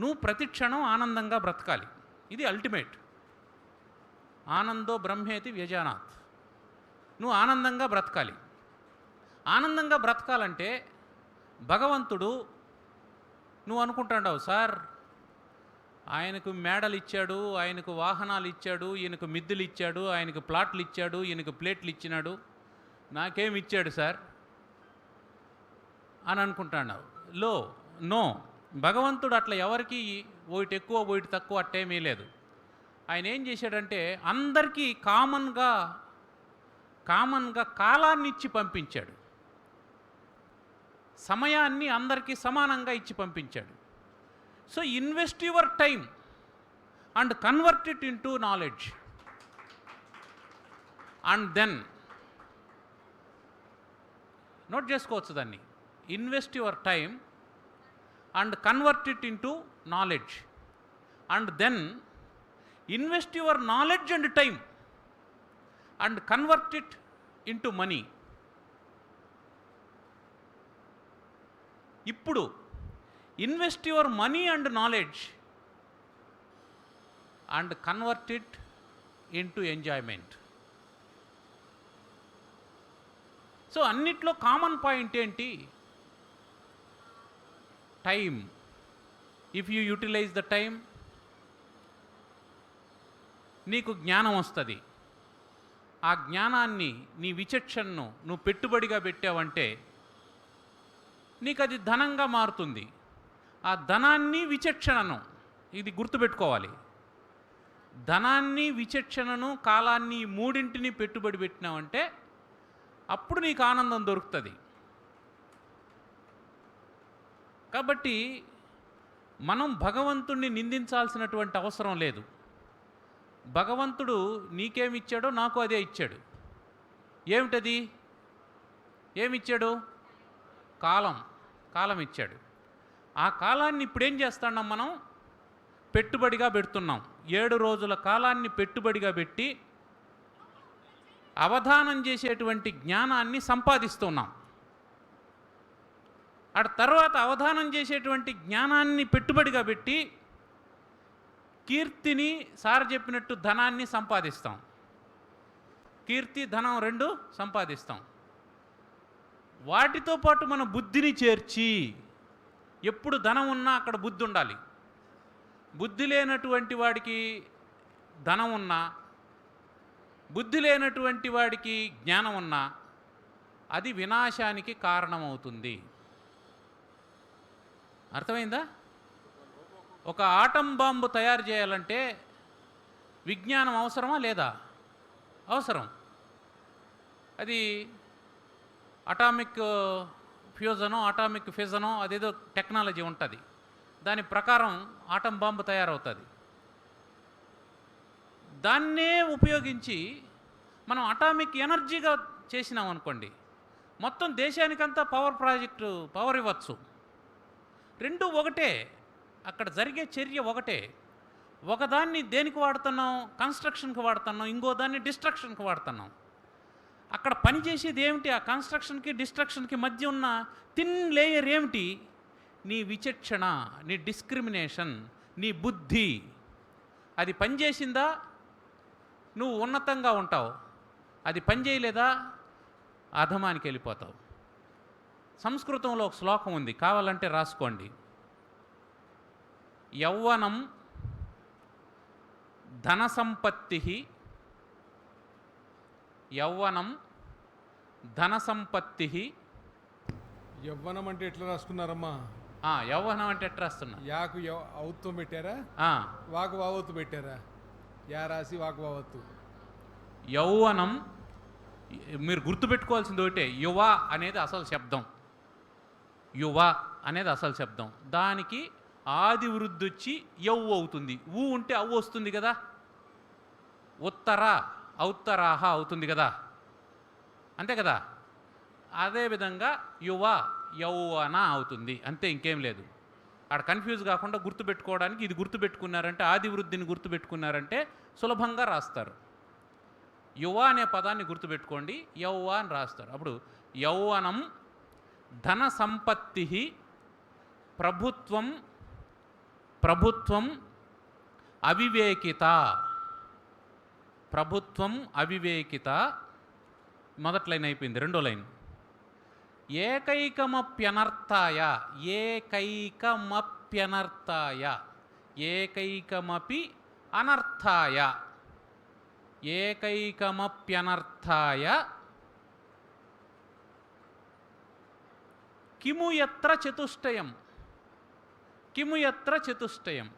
నువ్వు ప్రతి క్షణం ఆనందంగా బ్రతకాలి. ఇది అల్టిమేట్. ఆనందో బ్రహ్మేతి వ్యజానాత్. నువ్వు ఆనందంగా బ్రతకాలి. ఆనందంగా బ్రతకాలంటే భగవంతుడు, నువ్వు అనుకుంటాడావు సార్ ఆయనకు మేడలు ఇచ్చాడు, ఆయనకు వాహనాలు ఇచ్చాడు, ఈయనకు మిద్దెలు ఇచ్చాడు, ఆయనకు ప్లాట్లు ఇచ్చాడు, ఈయనకు ప్లేట్లు ఇచ్చినాడు, నాకేమి ఇచ్చాడు సార్ అని అనుకుంటున్నావు. నో, భగవంతుడు అట్లా ఎవరికి ఒకటి ఎక్కువ ఒకటి తక్కువ అట్టేమీ లేదు. ఆయన ఏం చేశాడంటే అందరికీ కామన్గా కాలాన్ని ఇచ్చి పంపించాడు, సమయాన్ని అందరికీ సమానంగా ఇచ్చి పంపించాడు. So invest your time and convert it into knowledge and then, note చేసుకోవచ్చు దాన్ని, invest your time and convert it into knowledge and then invest your knowledge and time and convert it into money. ఇప్పుడు invest your money and knowledge and convert it into enjoyment. So అన్నిట్లో common point ఏంటి? Time. If you utilise the time, నీకు జ్ఞానం వస్తుంది. ఆ జ్ఞానాన్ని, నీ విచక్షణను నువ్వు పెట్టుబడిగా పెట్టావంటే నీకు అది ధనంగా మారుతుంది. ఆ ధనాన్ని, విచక్షణను, ఇది గుర్తుపెట్టుకోవాలి, ధనాన్ని, విచక్షణను, కాలాన్ని, మూడింటిని పెట్టుబడి పెట్టినావంటే అప్పుడు నీకు ఆనందం దొరుకుతుంది. కాబట్టి మనం భగవంతుణ్ణి నిందించాల్సినటువంటి అవసరం లేదు. భగవంతుడు నీకేమిచ్చాడో నాకు అదే ఇచ్చాడు. ఏమిటది? ఏమిచ్చాడు? కాలం ఇచ్చాడు. ఆ కాలాన్ని ఇప్పుడేం చేస్తున్నాం మనం? పెట్టుబడిగా పెడుతున్నాం. 7 రోజుల కాలాన్ని పెట్టుబడిగా పెట్టి అవధానం చేసేటువంటి జ్ఞానాన్ని సంపాదిస్తున్నాం. ఆ తర్వాత అవధానం చేసేటువంటి జ్ఞానాన్ని పెట్టుబడిగా పెట్టి కీర్తిని, సార్ చెప్పినట్టు ధనాన్ని సంపాదిస్తాం. కీర్తి, ధనం 2 సంపాదిస్తాం. వాటితో పాటు మన బుద్ధిని చేర్చి, ఎప్పుడు ధనం ఉన్నా అక్కడ బుద్ధి ఉండాలి. బుద్ధి లేనటువంటి వాడికి ధనం ఉన్నా, బుద్ధి లేనటువంటి వాడికి జ్ఞానం ఉన్నా అది వినాశానికి కారణమవుతుంది. అర్థమైందా? ఒక ఆటం బాంబు తయారు చేయాలంటే విజ్ఞానం అవసరమా లేదా? అవసరం. అది అటామిక్ ఫ్యూజనో, అటామిక్ ఫిజనో, అదేదో టెక్నాలజీ ఉంటుంది. దాని ప్రకారం ఆటం బాంబు తయారవుతుంది. దాన్నే ఉపయోగించి మనం అటామిక్ ఎనర్జీగా చేసినాం అనుకోండి, మొత్తం దేశానికంతా పవర్ ఇవ్వచ్చు. 2 ఒకటే, అక్కడ జరిగే చర్య ఒకటే. ఒకదాన్ని దేనికి వాడుతున్నాం? కన్స్ట్రక్షన్కి వాడుతున్నాం, ఇంకో దాన్ని డిస్ట్రక్షన్కి వాడుతున్నాం. అక్కడ పనిచేసేది ఏమిటి? ఆ కన్స్ట్రక్షన్కి డిస్ట్రక్షన్కి మధ్య ఉన్న థిన్ లేయర్ ఏమిటి? నీ విచక్షణ, నీ డిస్క్రిమినేషన్, నీ బుద్ధి. అది పనిచేసిందా నువ్వు ఉన్నతంగా ఉంటావు, అది పనిచేయలేదా అధమానికి వెళ్ళిపోతావు. సంస్కృతంలో ఒక శ్లోకం ఉంది, కావాలంటే రాసుకోండి. యౌవనం ధన సంపత్తి, యౌవనం ధన సంపత్తి. యవ్వనం అంటే ఎట్లా రాసుకున్నారమ్మా? యౌవనం అంటే ఎట్లా రాస్తున్నా? యాకు ఔత్వం పెట్టారా, వాకు వావత్తు పెట్టారా? యా రాసి వాకు వావత్తు. యౌవనం మీరు గుర్తుపెట్టుకోవాల్సింది ఒకటే, యువ అనేది అసలు శబ్దం. యువ అనేది అసలు శబ్దం. దానికి ఆది వృద్ధి వచ్చి యవ్వు అవుతుంది. ఊ ఉంటే అవ్వు వస్తుంది కదా. ఉత్తర ఔత్తరాహ అవుతుంది కదా, అంతే కదా. అదేవిధంగా యువ యౌవన అవుతుంది, అంతే, ఇంకేం లేదు. అక్కడ కన్ఫ్యూజ్ కాకుండా గుర్తుపెట్టుకోవడానికి ఇది గుర్తుపెట్టుకున్నారంటే, ఆది వృద్ధిని గుర్తుపెట్టుకున్నారంటే సులభంగా రాస్తారు. యువ అనే పదాన్ని గుర్తుపెట్టుకోండి, యౌవ అని రాస్తారు. అప్పుడు యౌవనం ధన సంపత్తి ప్రభుత్వం అవివేకిత. ప్రభుత్వం అవివేకిత మొదటి లైన్ అయిపోయింది. రెండో లైన్ ఏకైకమప్యనర్థాయ. ఏకైకమప్యనర్థాయ, ఏకైకమపి అనర్థాయ. ఏకైకమప్యనర్థాయ కిము యత్ర చతుష్టయం. కిము యత్ర చతుష్టయం.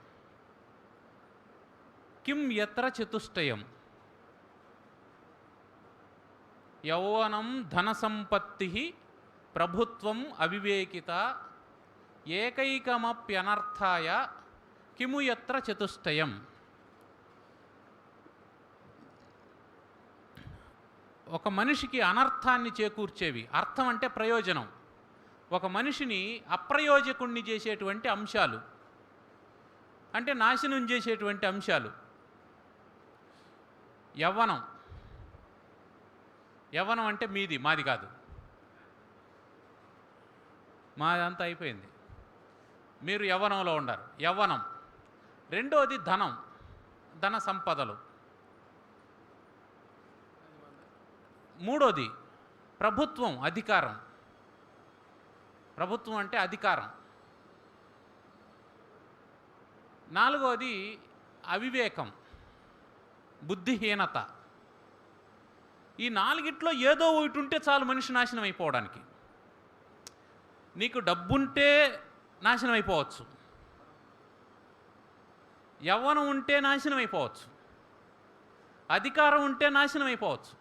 కిం యత్ర చతుష్టయం. యౌవనం ధన సంపత్తి ప్రభుత్వం అవివేకిత ఏకైకమప్యనర్థాయ కిము యత్ర చతుష్టయం. ఒక మనిషికి అనర్థాన్ని చేకూర్చేవి. అర్థం అంటే ప్రయోజనం. ఒక మనిషిని అప్రయోజకుణ్ణి చేసేటువంటి అంశాలు, అంటే నాశనం చేసేటువంటి అంశాలు. యవ్వనం, యవ్వనం అంటే మీది, మాది కాదు. మాదంతా అయిపోయింది, మీరు యవ్వనంలో ఉండారు. యవ్వనం. రెండోది ధనం, ధన సంపదలు. మూడోది ప్రభుత్వం, అధికారం. ప్రభుత్వం అంటే అధికారం. నాలుగోది అవివేకం, బుద్ధిహీనత. ఈ నాలుగిట్లో ఏదో ఒకటి ఉంటే చాలు మనిషి నాశనం అయిపోవడానికి. నీకు డబ్బుంటే నాశనం అయిపోవచ్చు, యవ్వనం ఉంటే నాశనం అయిపోవచ్చు, అధికారం ఉంటే నాశనం అయిపోవచ్చు,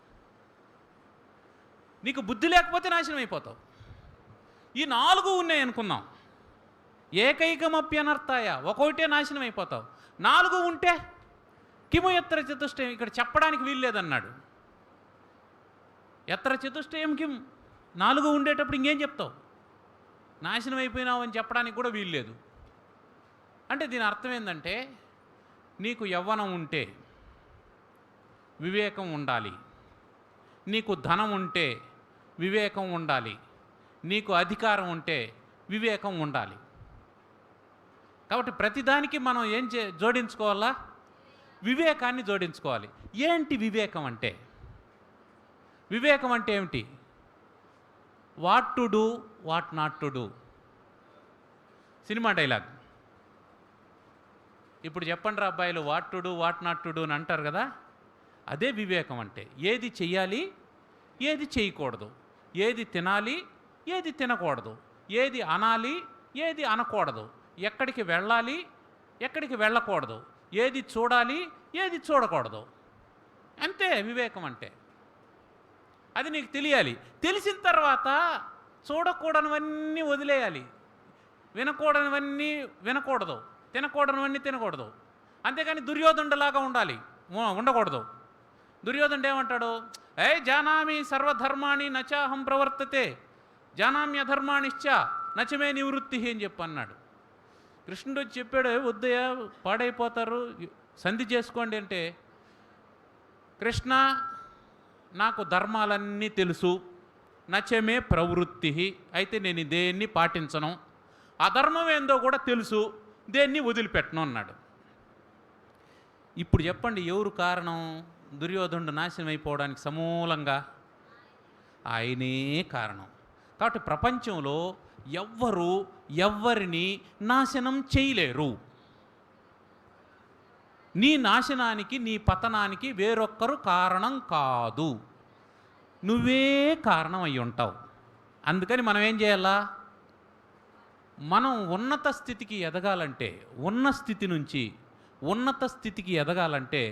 నీకు బుద్ధి లేకపోతే నాశనం అయిపోతావు. ఈ నాలుగు ఉన్నాయి అనుకుందాం. ఏకైకమప్యనర్థాయ, ఒక్కొక్కటే నాశనం అయిపోతావు. నాలుగు ఉంటే కిము ఎత్ర చతుష్టయం. ఇక్కడ చెప్పడానికి వీల్లేదన్నాడు. ఎత్ర చతుష్టయం కిం, నాలుగు ఉండేటప్పుడు ఇంకేం చెప్తావు? నాశనం అయిపోయినావు అని చెప్పడానికి కూడా వీల్లేదు. అంటే దీని అర్థం ఏంటంటే, నీకు యవ్వనం ఉంటే వివేకం ఉండాలి, నీకు ధనం ఉంటే వివేకం ఉండాలి, నీకు అధికారం ఉంటే వివేకం ఉండాలి. కాబట్టి ప్రతిదానికి మనం ఏం జోడించుకోవాలా? వివేకాన్ని జోడించుకోవాలి. ఏంటి వివేకం అంటే? వివేకం అంటే ఏమిటి? What to do, what not to do. Cinema dialogue. ఇప్పుడు చెప్పండి రా అబ్బాయిలు, what to do, what not to do అని అంటారు కదా. అదే వివేకం అంటే. ఏది చెయ్యాలి, ఏది చేయకూడదు, ఏది తినాలి, ఏది తినకూడదు, ఏది అనాలి, ఏది అనకూడదు, ఎక్కడికి వెళ్ళాలి, ఎక్కడికి వెళ్ళకూడదు, ఏది చూడాలి, ఏది చూడకూడదు. అంతే వివేకం అంటే. అది నీకు తెలియాలి. తెలిసిన తర్వాత చూడకూడనివన్నీ వదిలేయాలి, వినకూడనివన్నీ వినకూడదు, తినకూడనివన్నీ తినకూడదు. అంతేకాని దుర్యోధనుడిలాగా ఉండకూడదు. దుర్యోధనుడు ఏమంటాడు? జానామి సర్వధర్మాణి నచాహం ప్రవర్తతే, జానామ్యధర్మాణిశ్చ నచమే నివృత్తి అని చెప్పన్నాడు. కృష్ణుడు వచ్చి చెప్పాడు, వద్దయ్యా పాడైపోతారు, సంధి చేసుకోండి అంటే, కృష్ణ నాకు ధర్మాలన్నీ తెలుసు, నచమే ప్రవృత్తి, అయితే నేను దేన్ని పాటించను, అధర్మం ఏందో కూడా తెలుసు, దేన్ని వదిలిపెట్టను అన్నాడు. ఇప్పుడు చెప్పండి, ఎవరు కారణం దుర్యోధనుడు నాశనం అయిపోవడానికి సమూలంగా? ఆయనే కారణం. కాబట్టి ప్రపంచంలో ఎవ్వరిని నాశనం చేయలేరు. నీ నాశనానికి, నీ పతనానికి వేరొక్కరు కారణం కాదు, నువ్వే కారణం అయి ఉంటావు. అందుకని మనం ఏం చేయాలా? మనం ఉన్నత స్థితికి ఎదగాలంటే, ఉన్న స్థితి నుంచి ఉన్నత స్థితికి ఎదగాలంటే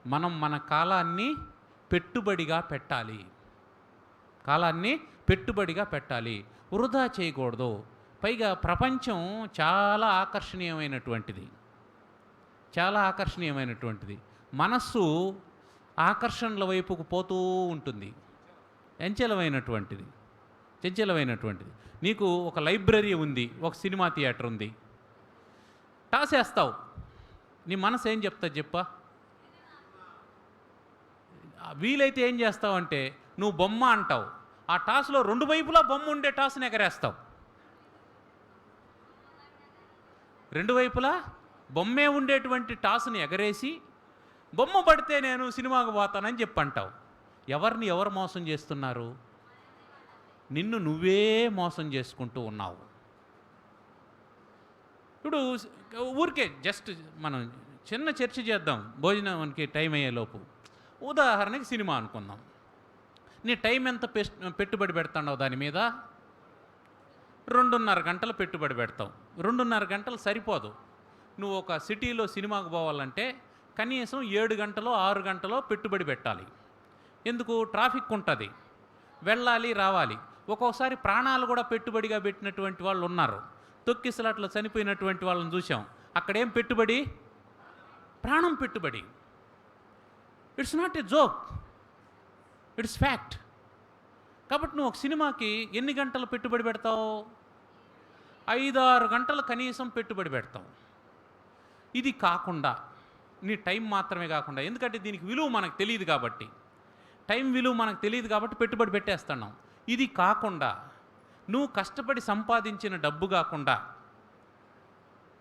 మనం మన కాలాన్ని పెట్టుబడిగా పెట్టాలి. కాలాన్ని పెట్టుబడిగా పెట్టాలి, వృధా చేయకూడదు. పైగా ప్రపంచం చాలా ఆకర్షణీయమైనటువంటిది, చాలా ఆకర్షణీయమైనటువంటిది. మనస్సు ఆకర్షణల వైపుకు పోతూ ఉంటుంది, చంచలమైనటువంటిది. నీకు ఒక లైబ్రరీ ఉంది, ఒక సినిమా థియేటర్ ఉంది, టాస్ వేస్తావు, నీ మనసు ఏం చెప్తుంది చెప్పా? వీలైతే ఏం చేస్తావంటే నువ్వు బొమ్మ అంటావు, ఆ టాస్లో రెండు వైపులా బొమ్మ ఉండే టాస్ని ఎగరేస్తావు. రెండు వైపులా బొమ్మే ఉండేటువంటి టాస్ని ఎగరేసి బొమ్మ పడితే నేను సినిమాకు పోతానని చెప్పంటావు. ఎవరిని ఎవరు మోసం చేస్తున్నారు? నిన్ను నువ్వే మోసం చేసుకుంటూ ఉన్నావు. ఇప్పుడు ఊరికే జస్ట్ మనం చిన్న చర్చ చేద్దాం భోజనానికి టైం అయ్యేలోపు. ఉదాహరణకి సినిమా అనుకుందాం. నీ టైం ఎంత పెట్టుబడి పెడతావు దాని మీద? 2.5 గంటలు పెట్టుబడి పెడతావు. 2.5 గంటలు సరిపోదు. నువ్వు ఒక సిటీలో సినిమాకు పోవాలంటే కనీసం 7 గంటలో 6 గంటలో పెట్టుబడి పెట్టాలి. ఎందుకు? ట్రాఫిక్ ఉంటుంది, వెళ్ళాలి రావాలి. ఒక్కోసారి ప్రాణాలు కూడా పెట్టుబడిగా పెట్టినటువంటి వాళ్ళు ఉన్నారు. తొక్కిసలాట్లో చనిపోయినటువంటి వాళ్ళని చూసాం. అక్కడేం పెట్టుబడి? ప్రాణం పెట్టుబడి. It's not a joke, it's fact. కాబట్టి నువ్వు ఒక సినిమాకి ఎన్ని గంటలు పెట్టుబడి పెడతావు? 5-6 గంటలు కనీసం పెట్టుబడి పెడతావు. ఇది కాకుండా నీ టైం మాత్రమే కాకుండా, ఎందుకంటే దీనికి విలువ మనకు తెలియదు కాబట్టి, టైం విలువ మనకు తెలియదు కాబట్టి పెట్టుబడి పెట్టేస్తున్నాం. ఇది కాకుండా నువ్వు కష్టపడి సంపాదించిన డబ్బు కాకుండా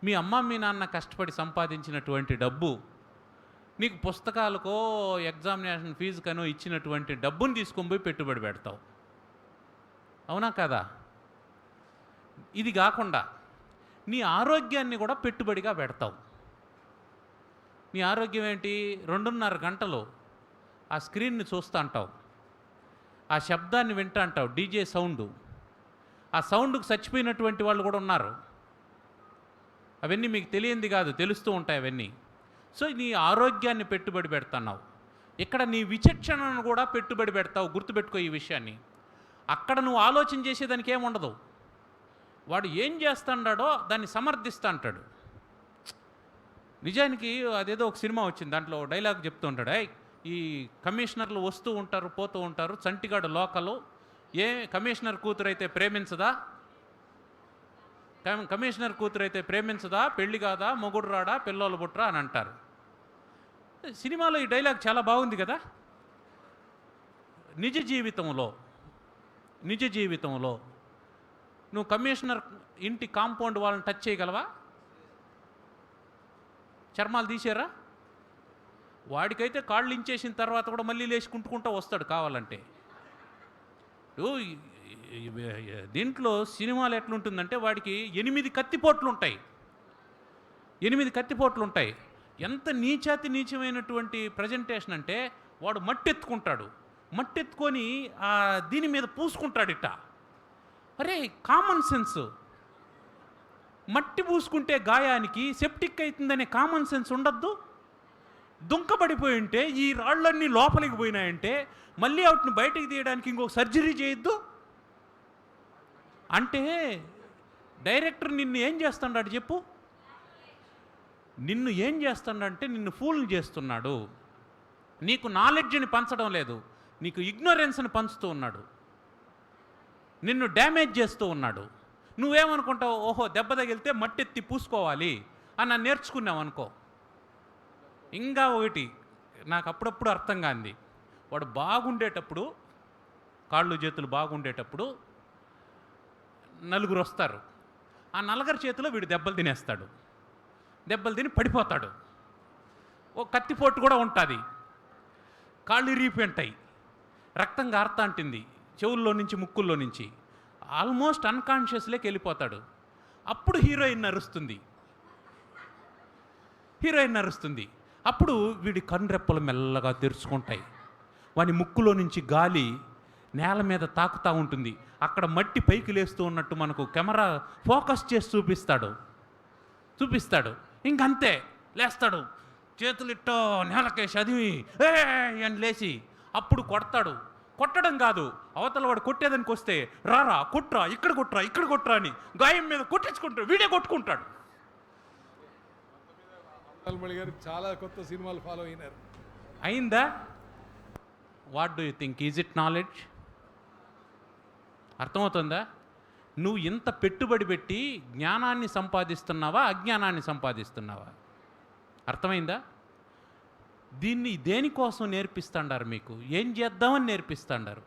మీ అమ్మ మీ నాన్న కష్టపడి సంపాదించినటువంటి డబ్బు, నీకు పుస్తకాలకో ఎగ్జామినేషన్ ఫీజుకనో ఇచ్చినటువంటి డబ్బుని తీసుకొని పోయి పెట్టుబడి పెడతావు. అవునా కదా? ఇది కాకుండా నీ ఆరోగ్యాన్ని కూడా పెట్టుబడిగా పెడతావు. నీ ఆరోగ్యం ఏంటి? 2.5 గంటలు ఆ స్క్రీన్ని చూస్తూ అంటావు, ఆ శబ్దాన్ని వింటా అంటావు, డీజే సౌండు. ఆ సౌండ్కి చచ్చిపోయినటువంటి వాళ్ళు కూడా ఉన్నారు. అవన్నీ మీకు తెలియంది కాదు, తెలుస్తూ ఉంటాయి అవన్నీ. సో నీ ఆరోగ్యాన్ని పెట్టుబడి పెడుతున్నావు. ఇక్కడ నీ విచక్షణను కూడా పెట్టుబడి పెడతావు. గుర్తుపెట్టుకో ఈ విషయాన్ని. అక్కడ నువ్వు ఆలోచన చేసేదానికి ఏముండదు. వాడు ఏం చేస్తాడో దాన్ని సమర్థిస్తా అంటాడు. నిజానికి అదేదో ఒక సినిమా వచ్చింది, దాంట్లో డైలాగ్ చెప్తూ ఉంటాడు, ఈ కమిషనర్లు వస్తూ ఉంటారు పోతూ ఉంటారు, చంటిగాడు లోకలు, ఏ కమిషనర్ కూతురు అయితే ప్రేమించదా, కమిషనర్ కూతురు అయితే ప్రేమించదా, పెళ్లి కాదా, మొగుడు రాడా, పిల్లోలు పుట్రా అని అంటారు. సినిమాలో ఈ డైలాగ్ చాలా బాగుంది కదా. నిజ జీవితంలో నువ్వు కమిషనర్ ఇంటి కాంపౌండ్ వాళ్ళని టచ్ చేయగలవా? చర్మాలు తీసారా? వాడికైతే కాళ్ళు ఇంచేసిన తర్వాత కూడా మళ్ళీ లేచి కుంటుకుంటూ వస్తాడు కావాలంటే. దీంట్లో సినిమాలు ఎట్లుంటుందంటే వాడికి 8 కత్తిపోట్లు ఉంటాయి. 8 కత్తిపోట్లు ఉంటాయి. ఎంత నీచమైనటువంటి ప్రజెంటేషన్ అంటే వాడు మట్టెత్తుకుంటాడు, మట్టెత్తుకొని దీని మీద పూసుకుంటాడు ఇట్ట. అరే కామన్ సెన్స్. మట్టి పూసుకుంటే గాయానికి సెప్టిక్ అవుతుందనే కామన్ సెన్స్ ఉండద్దు? దుంకబడిపోయి ఉంటే ఈ రాళ్ళన్నీ లోపలికి పోయినాయంటే మళ్ళీ వాటిని బయటకు తీయడానికి ఇంకొక సర్జరీ చేయొద్దు అంటే డైరెక్టర్ నిన్ను ఏం చేస్తున్నాడు చెప్పు? నిన్ను ఏం చేస్తున్నాడంటే నిన్ను ఫూల్ని చేస్తున్నాడు. నీకు నాలెడ్జ్ని పంచడం లేదు, నీకు ఇగ్నోరెన్స్ని పంచుతూ ఉన్నాడు, నిన్ను డ్యామేజ్ చేస్తూ ఉన్నాడు. నువ్వేమనుకుంటావు? ఓహో దెబ్బ తగిలితే మట్టెత్తి పూసుకోవాలి అని నేర్చుకున్నావు అనుకో. ఇంకా ఒకటి నాకు అప్పుడప్పుడు అర్థం కాంది, వాడు బాగుండేటప్పుడు, కాళ్ళు చేతులు బాగుండేటప్పుడు నలుగురు వస్తారు. ఆ నలుగురు చేతిలో వీడు దెబ్బలు తినేస్తాడు, దెబ్బలు తిని పడిపోతాడు. ఓ కత్తిపోటు కూడా ఉంటుంది, కాళ్ళు ఇరిగిపోయింటాయి, రక్తం గారుతా ఉంటుంది చెవుల్లో నుంచి ముక్కుల్లో నుంచి, ఆల్మోస్ట్ అన్కాన్షియస్లోకి వెళ్ళిపోతాడు. అప్పుడు హీరోయిన్ అరుస్తుంది, హీరోయిన్ అరుస్తుంది. అప్పుడు వీడి కనురెప్పలు మెల్లగా తెరుచుకుంటాయి. వాని ముక్కులో నుంచి గాలి నేల మీద తాకుతూ ఉంటుంది. అక్కడ మట్టి పైకి లేస్తూ ఉన్నట్టు మనకు కెమెరా ఫోకస్ చేసి చూపిస్తాడు. ఇంకంతే లేస్తాడు, చేతులు ఇట్టో నేలకేసి అది ఏ అని లేచి అప్పుడు కొడతాడు. కొట్టడం కాదు, అవతల వాడు కొట్టేదానికి వస్తే రారా కొట్రా ఇక్కడ కొట్రా అని గాయం మీద కొట్టించుకుంటాడు, వీడే కొట్టుకుంటాడు. మల్లి గారు చాలా కొత్త సినిమాలు ఫాలో అయినారు. అయిందా? What do you think? Is it knowledge? అర్థమవుతుందా? నువ్వు ఇంత పెట్టుబడి పెట్టి జ్ఞానాన్ని సంపాదిస్తున్నావా, అజ్ఞానాన్ని సంపాదిస్తున్నావా? అర్థమైందా? దీన్ని దేనికోసం నేర్పిస్తాండారు? మీకు ఏం చేద్దామని నేర్పిస్తాండారు?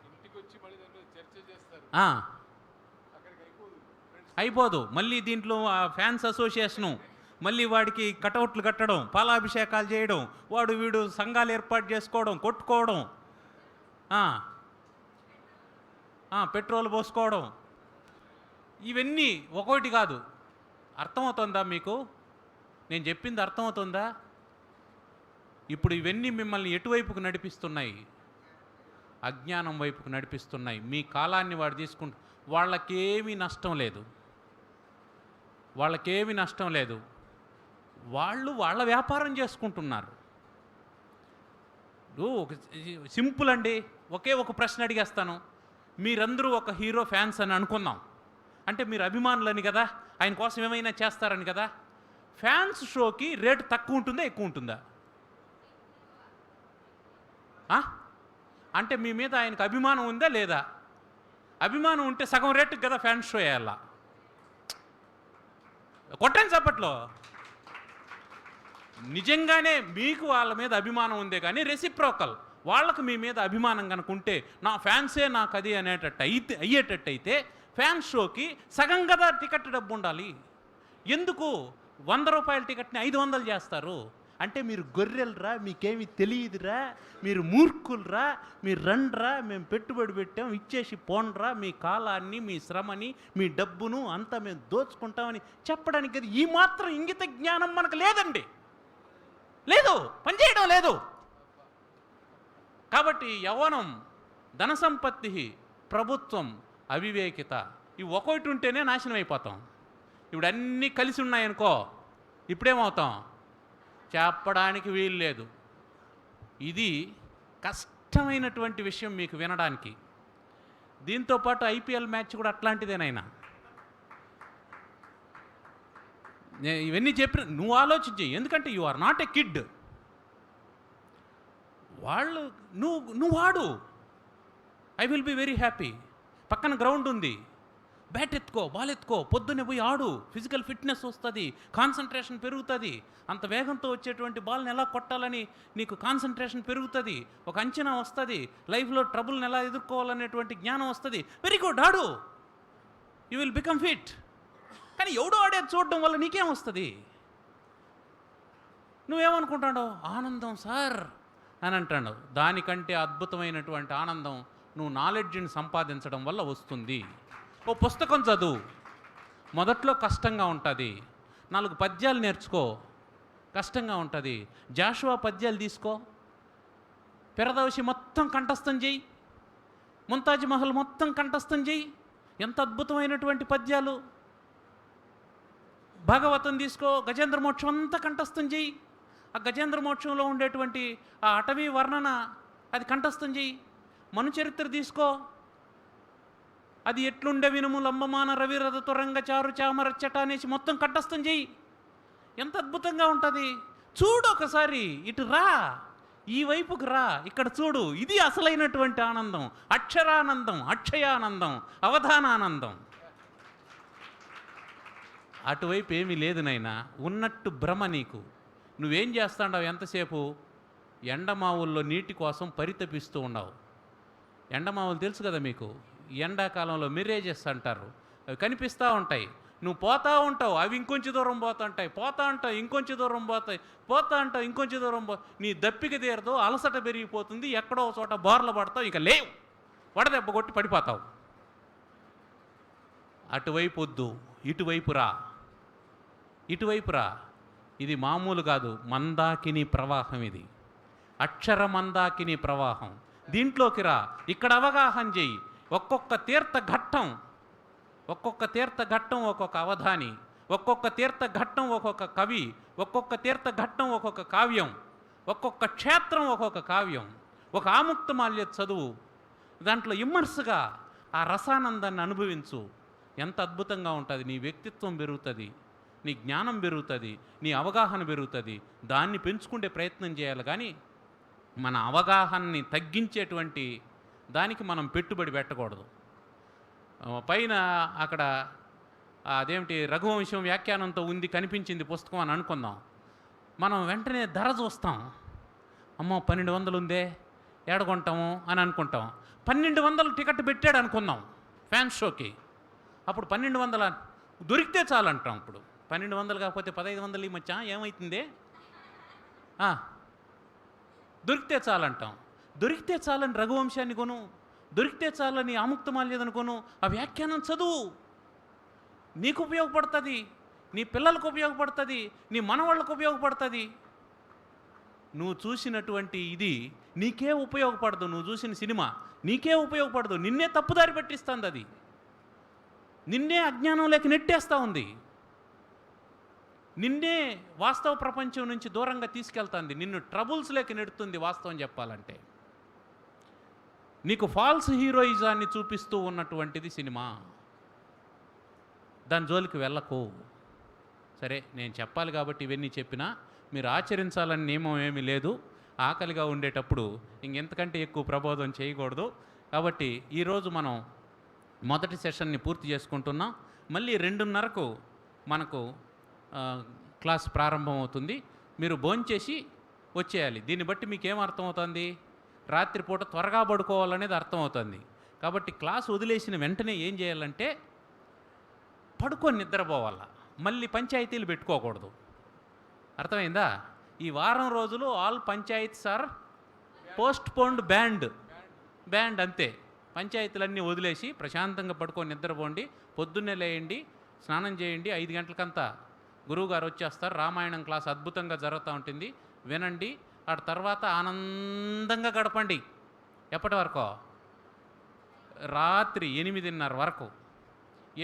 అయిపోదు. మళ్ళీ దీంట్లో ఫ్యాన్స్ అసోసియేషను, మళ్ళీ వాడికి కటౌట్లు కట్టడం, పాలాభిషేకాలు చేయడం, వీడు సంఘాలు ఏర్పాటు చేసుకోవడం, కొట్టుకోవడం, పెట్రోల్ పోసుకోవడం, ఇవన్నీ ఒకటి కాదు. అర్థమవుతుందా మీకు? నేను చెప్పింది అర్థమవుతుందా? ఇప్పుడు ఇవన్నీ మిమ్మల్ని ఎటువైపుకు నడిపిస్తున్నాయి? అజ్ఞానం వైపుకు నడిపిస్తున్నాయి. మీ కాలాన్ని వాడు తీసుకుంటూ వాళ్ళకేమీ నష్టం లేదు. వాళ్ళు వాళ్ళ వ్యాపారం చేసుకుంటున్నారు. సింపుల్ అండి. ఒకే ఒక ప్రశ్న అడిగేస్తాను. మీరందరూ ఒక హీరో ఫ్యాన్స్ అని అనుకుందాం. అంటే మీరు అభిమానులని కదా, ఆయన కోసం ఏమైనా చేస్తారని కదా. ఫ్యాన్స్ షోకి రేటు తక్కువ ఉంటుందా, ఎక్కువ ఉంటుందా? అంటే మీ మీద ఆయనకు అభిమానం ఉందా లేదా? అభిమానం ఉంటే సగం రేటుకి కదా ఫ్యాన్స్ షో వేయాలా. కొట్టండి చప్పట్లో. నిజంగానే మీకు వాళ్ళ మీద అభిమానం ఉందే కానీ రెసిప్రోకల్. వాళ్ళకు మీ మీద అభిమానం కనుక ఉంటే, నా ఫ్యాన్సే నాకు అది అయ్యేటట్టయితే ఫ్యాన్స్ షోకి సగం కదా టికెట్ డబ్బు ఉండాలి. ఎందుకు 100 రూపాయల టికెట్ని 500 చేస్తారు? అంటే మీరు గొర్రెలరా, మీకేమీ తెలియదురా, మీరు మూర్ఖులరా, మీరు రండ్రా, మేము పెట్టుబడి పెట్టాం, ఇచ్చేసి పోండ్రా, మీ కాలాన్ని, మీ శ్రమని, మీ డబ్బును అంతా మేము దోచుకుంటామని చెప్పడానికి ఈ మాత్రం ఇంగిత జ్ఞానం మనకు లేదండి. పనిచేయడం లేదు. కాబట్టి యవ్వనం, ధన సంపత్తి, ప్రభుత్వం, అవివేకిత, ఇవి ఒకటి ఉంటేనే నాశనం అయిపోతాం. ఇప్పుడు అన్నీ కలిసి ఉన్నాయనుకో, ఇప్పుడేమవుతాం? చెప్పడానికి వీలు లేదు. ఇది కష్టమైనటువంటి విషయం మీకు వినడానికి. దీంతోపాటు ఐపీఎల్ మ్యాచ్ కూడా అట్లాంటిదేనైనా. ఇవన్నీ చెప్పిన నువ్వు ఆలోచించి, ఎందుకంటే you are not a kid. వాళ్ళు నువ్వు ఆడు, I will be very happy. పక్కన గ్రౌండ్ ఉంది, బ్యాట్ ఎత్తుకో, బాల్ ఎత్తుకో, పొద్దున్నే పోయి ఆడు, ఫిజికల్ ఫిట్నెస్ వస్తుంది, కాన్సన్ట్రేషన్ పెరుగుతుంది. అంత వేగంతో వచ్చేటువంటి బాల్ని ఎలా కొట్టాలని నీకు కాన్సన్ట్రేషన్ పెరుగుతుంది, ఒక అంచనా వస్తుంది, లైఫ్లో ట్రబుల్ని ఎలా ఎదుర్కోవాలనేటువంటి జ్ఞానం వస్తుంది. వెరీ గుడ్, ఆడు, యూ విల్ బికమ్ ఫిట్. కానీ ఎవడో ఆడేది చూడడం వల్ల నీకేం వస్తుంది? నువ్వేమనుకుంటాడో, ఆనందం సార్ అని అంటాడు. దానికంటే అద్భుతమైనటువంటి ఆనందం నువ్వు నాలెడ్జ్ని సంపాదించడం వల్ల వస్తుంది. ఓ పుస్తకం చదువు, మొదట్లో కష్టంగా ఉంటుంది. 4 పద్యాలు నేర్చుకో, కష్టంగా ఉంటుంది. జాషువా పద్యాలు తీసుకో, పెరదవసి మొత్తం కంఠస్థం చేయి, ముంతాజ్ మహల్ మొత్తం కంఠస్థం చేయి, ఎంత అద్భుతమైనటువంటి పద్యాలు. భాగవతం తీసుకో, గజేంద్ర మోక్షం అంతా కంఠస్థం చేయి, ఆ గజేంద్ర మోక్షంలో ఉండేటువంటి ఆ అటవీ వర్ణన అది కంఠస్థం చేయి. మనుచరిత్ర తీసుకో, అది ఎట్లుండే వినుము లంబమాన రవిరథ తురంగ చారు చామరచ్చట అనేసి మొత్తం కంఠస్థం చేయి. ఎంత అద్భుతంగా ఉంటుంది. చూడు ఒకసారి, ఇటు రా, ఈ వైపుకు రా, ఇక్కడ చూడు. ఇది అసలైనటువంటి ఆనందం, అక్షరానందం, అక్షయానందం, అవధానానందం. అటువైపు ఏమీ లేదు నాయనా, ఉన్నట్టు భ్రమ నీకు. నువ్వేం చేస్తాండావు? ఎంతసేపు ఎండమావుల్లో నీటి కోసం పరితపిస్తూ ఉండవు. ఎండమావులు తెలుసు కదా మీకు, ఎండాకాలంలో మిరేజెస్ అంటారు, అవి కనిపిస్తూ ఉంటాయి. నువ్వు పోతా ఉంటావు, అవి ఇంకొంచెం దూరం పోతుంటాయి, పోతా ఉంటావు, ఇంకొంచెం దూరం పోతాయి, పోతా ఉంటావు, ఇంకొంచెం దూరం నీ దప్పిక తీరదు, అలసట పెరిగిపోతుంది, ఎక్కడో చోట బోర్ల పడతావు, ఇక లేవు, వడదెబ్బ కొట్టి పడిపోతావు. అటువైపు వద్దు, ఇటువైపు రా. ఇది మామూలు కాదు, మందాకిని ప్రవాహం. ఇది అక్షర మందాకిని ప్రవాహం. దీంట్లోకి రా, ఇక్కడ అవగాహన చెయ్యి. ఒక్కొక్క తీర్థఘట్టం ఒక్కొక్క అవధాని, ఒక్కొక్క తీర్థఘట్టం ఒక్కొక్క కవి, ఒక్కొక్క తీర్థఘట్టం ఒక్కొక్క కావ్యం, ఒక్కొక్క క్షేత్రం ఒక్కొక్క కావ్యం, ఒక ఆముక్తమాల్య చదువు. దాంట్లో ఇమ్మర్స్గా ఆ రసానందాన్ని అనుభవించు. ఎంత అద్భుతంగా ఉంటుంది. నీ వ్యక్తిత్వం పెరుగుతుంది, నీ జ్ఞానం పెరుగుతుంది, నీ అవగాహన పెరుగుతుంది. దాన్ని పెంచుకుంటే ప్రయత్నం చేయాలి. కానీ మన అవగాహనని తగ్గించేటువంటి దానికి మనం పెట్టుబడి పెట్టకూడదు. పైన అక్కడ అదేమిటి రఘువంశం వ్యాఖ్యానంతో ఉంది, కనిపించింది పుస్తకం అని అనుకుందాం. మనం వెంటనే ధర చూస్తాం. అమ్మో 1200 ఉందే, ఏడగొంటాము అని అనుకుంటాం. 1200 టికెట్ పెట్టాడు అనుకుందాం ఫ్యాన్స్ షోకి. అప్పుడు 1200 దొరికితే చాలు అంటాం. ఇప్పుడు 1200 కాకపోతే 1500 ఈ మధ్య ఏమవుతుంది? దొరికితే చాలంటాం. దొరికితే చాలని రఘువంశాన్ని కొను, దొరికితే చాలని ఆముక్తమాల్యదను కొను, ఆ వ్యాఖ్యానం చదువు. నీకు ఉపయోగపడుతుంది, నీ పిల్లలకు ఉపయోగపడుతుంది, నీ మనవాళ్ళకు ఉపయోగపడుతుంది. నువ్వు చూసినటువంటి ఇది నీకే ఉపయోగపడదు. నువ్వు చూసిన సినిమా నీకే ఉపయోగపడదు. నిన్నే తప్పుదారి పట్టిస్తుంది. అది నిన్నే అజ్ఞానంలోకి నెట్టేస్తూ ఉంది. నిన్నే వాస్తవ ప్రపంచం నుంచి దూరంగా తీసుకెళ్తుంది. నిన్ను ట్రబుల్స్లోకి నెడుతుంది. వాస్తవం చెప్పాలంటే నీకు ఫాల్స్ హీరోయిజాన్ని చూపిస్తూ ఉన్నటువంటిది సినిమా. దాని జోలికి వెళ్ళకు. సరే, నేను చెప్పాలి కాబట్టి ఇవన్నీ చెప్పినా మీరు ఆచరించాలని నియమం ఏమీ లేదు. ఆకలిగా ఉండేటప్పుడు ఇంకెంతకంటే ఎక్కువ ప్రబోధం చేయకూడదు. కాబట్టి ఈరోజు మనం మొదటి సెషన్ని పూర్తి చేసుకుంటున్నాం. మళ్ళీ 2:30కు మనకు క్లాస్ ప్రారంభమవుతుంది. మీరు భోంచేసి వచ్చేయాలి. దీన్ని బట్టి మీకు ఏం అర్థమవుతుంది? రాత్రిపూట త్వరగా పడుకోవాలనేది అర్థమవుతుంది. కాబట్టి క్లాస్ వదిలేసిన వెంటనే ఏం చేయాలంటే పడుకొని నిద్రపోవాల. మళ్ళీ పంచాయతీలు పెట్టుకోకూడదు. అర్థమైందా? ఈ వారం రోజులు all panchayats are postponed band అంతే. పంచాయతీలన్నీ వదిలేసి ప్రశాంతంగా పడుకొని నిద్రపోండి. పొద్దున్నే లేయండి, స్నానం చేయండి. 5 గంటలకంతా గురువుగారు వచ్చేస్తారు. రామాయణం క్లాస్ అద్భుతంగా జరుగుతూ ఉంటుంది, వినండి. ఆ తర్వాత ఆనందంగా గడపండి. ఎప్పటి వరకు? రాత్రి 8:30 వరకు.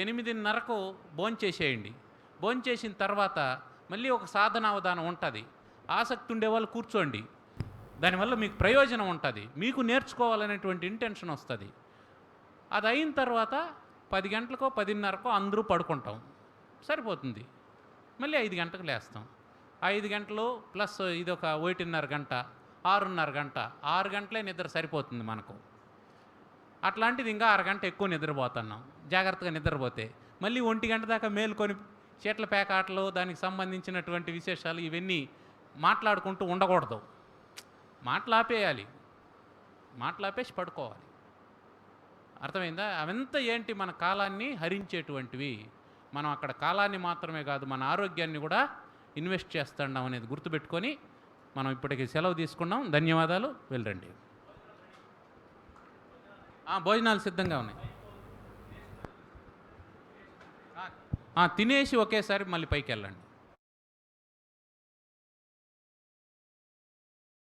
8:30కు భోంచేసేయండి. భోంచేసిన తర్వాత మళ్ళీ ఒక సాధనావధానం ఉంటుంది. ఆసక్తి ఉండేవాళ్ళు కూర్చోండి. దానివల్ల మీకు ప్రయోజనం ఉంటుంది, మీకు నేర్చుకోవాలనేటువంటి ఇంటెన్షన్ వస్తుంది. అది అయిన తర్వాత 10 గంటలకో 10:30కో అందరూ పడుకుంటాం. సరిపోతుంది. మళ్ళీ 5 గంటలకు లేస్తాం. 5 గంటలు ప్లస్ ఇదొక 1.5 గంట, 6.5 గంట. 6 గంటలే నిద్ర సరిపోతుంది మనకు. అట్లాంటిది ఇంకా 1 గంట ఎక్కువ నిద్రపోతున్నాం. జాగ్రత్తగా నిద్రపోతే మళ్ళీ 1 గంట దాకా మేలుకొని చీట్ల పేకాటలు, దానికి సంబంధించినటువంటి విశేషాలు ఇవన్నీ మాట్లాడుకుంటూ ఉండకూడదు. మాట్లాపేయాలి, మాట్లాపేసి పడుకోవాలి. అర్థమైందా? అవంతా ఏంటి? మన కాలాన్ని హరించేటువంటివి. మనం అక్కడ కాలాన్ని మాత్రమే కాదు, మన ఆరోగ్యాన్ని కూడా ఇన్వెస్ట్ చేస్తున్నాం అనేది గుర్తుపెట్టుకొని మనం ఇప్పటికి సెలవు తీసుకున్నాం. ధన్యవాదాలు. వెళ్ళండి. భోజనాలు సిద్ధంగా ఉన్నాయి. తినేసి ఒకేసారి మళ్ళీ పైకి వెళ్ళండి.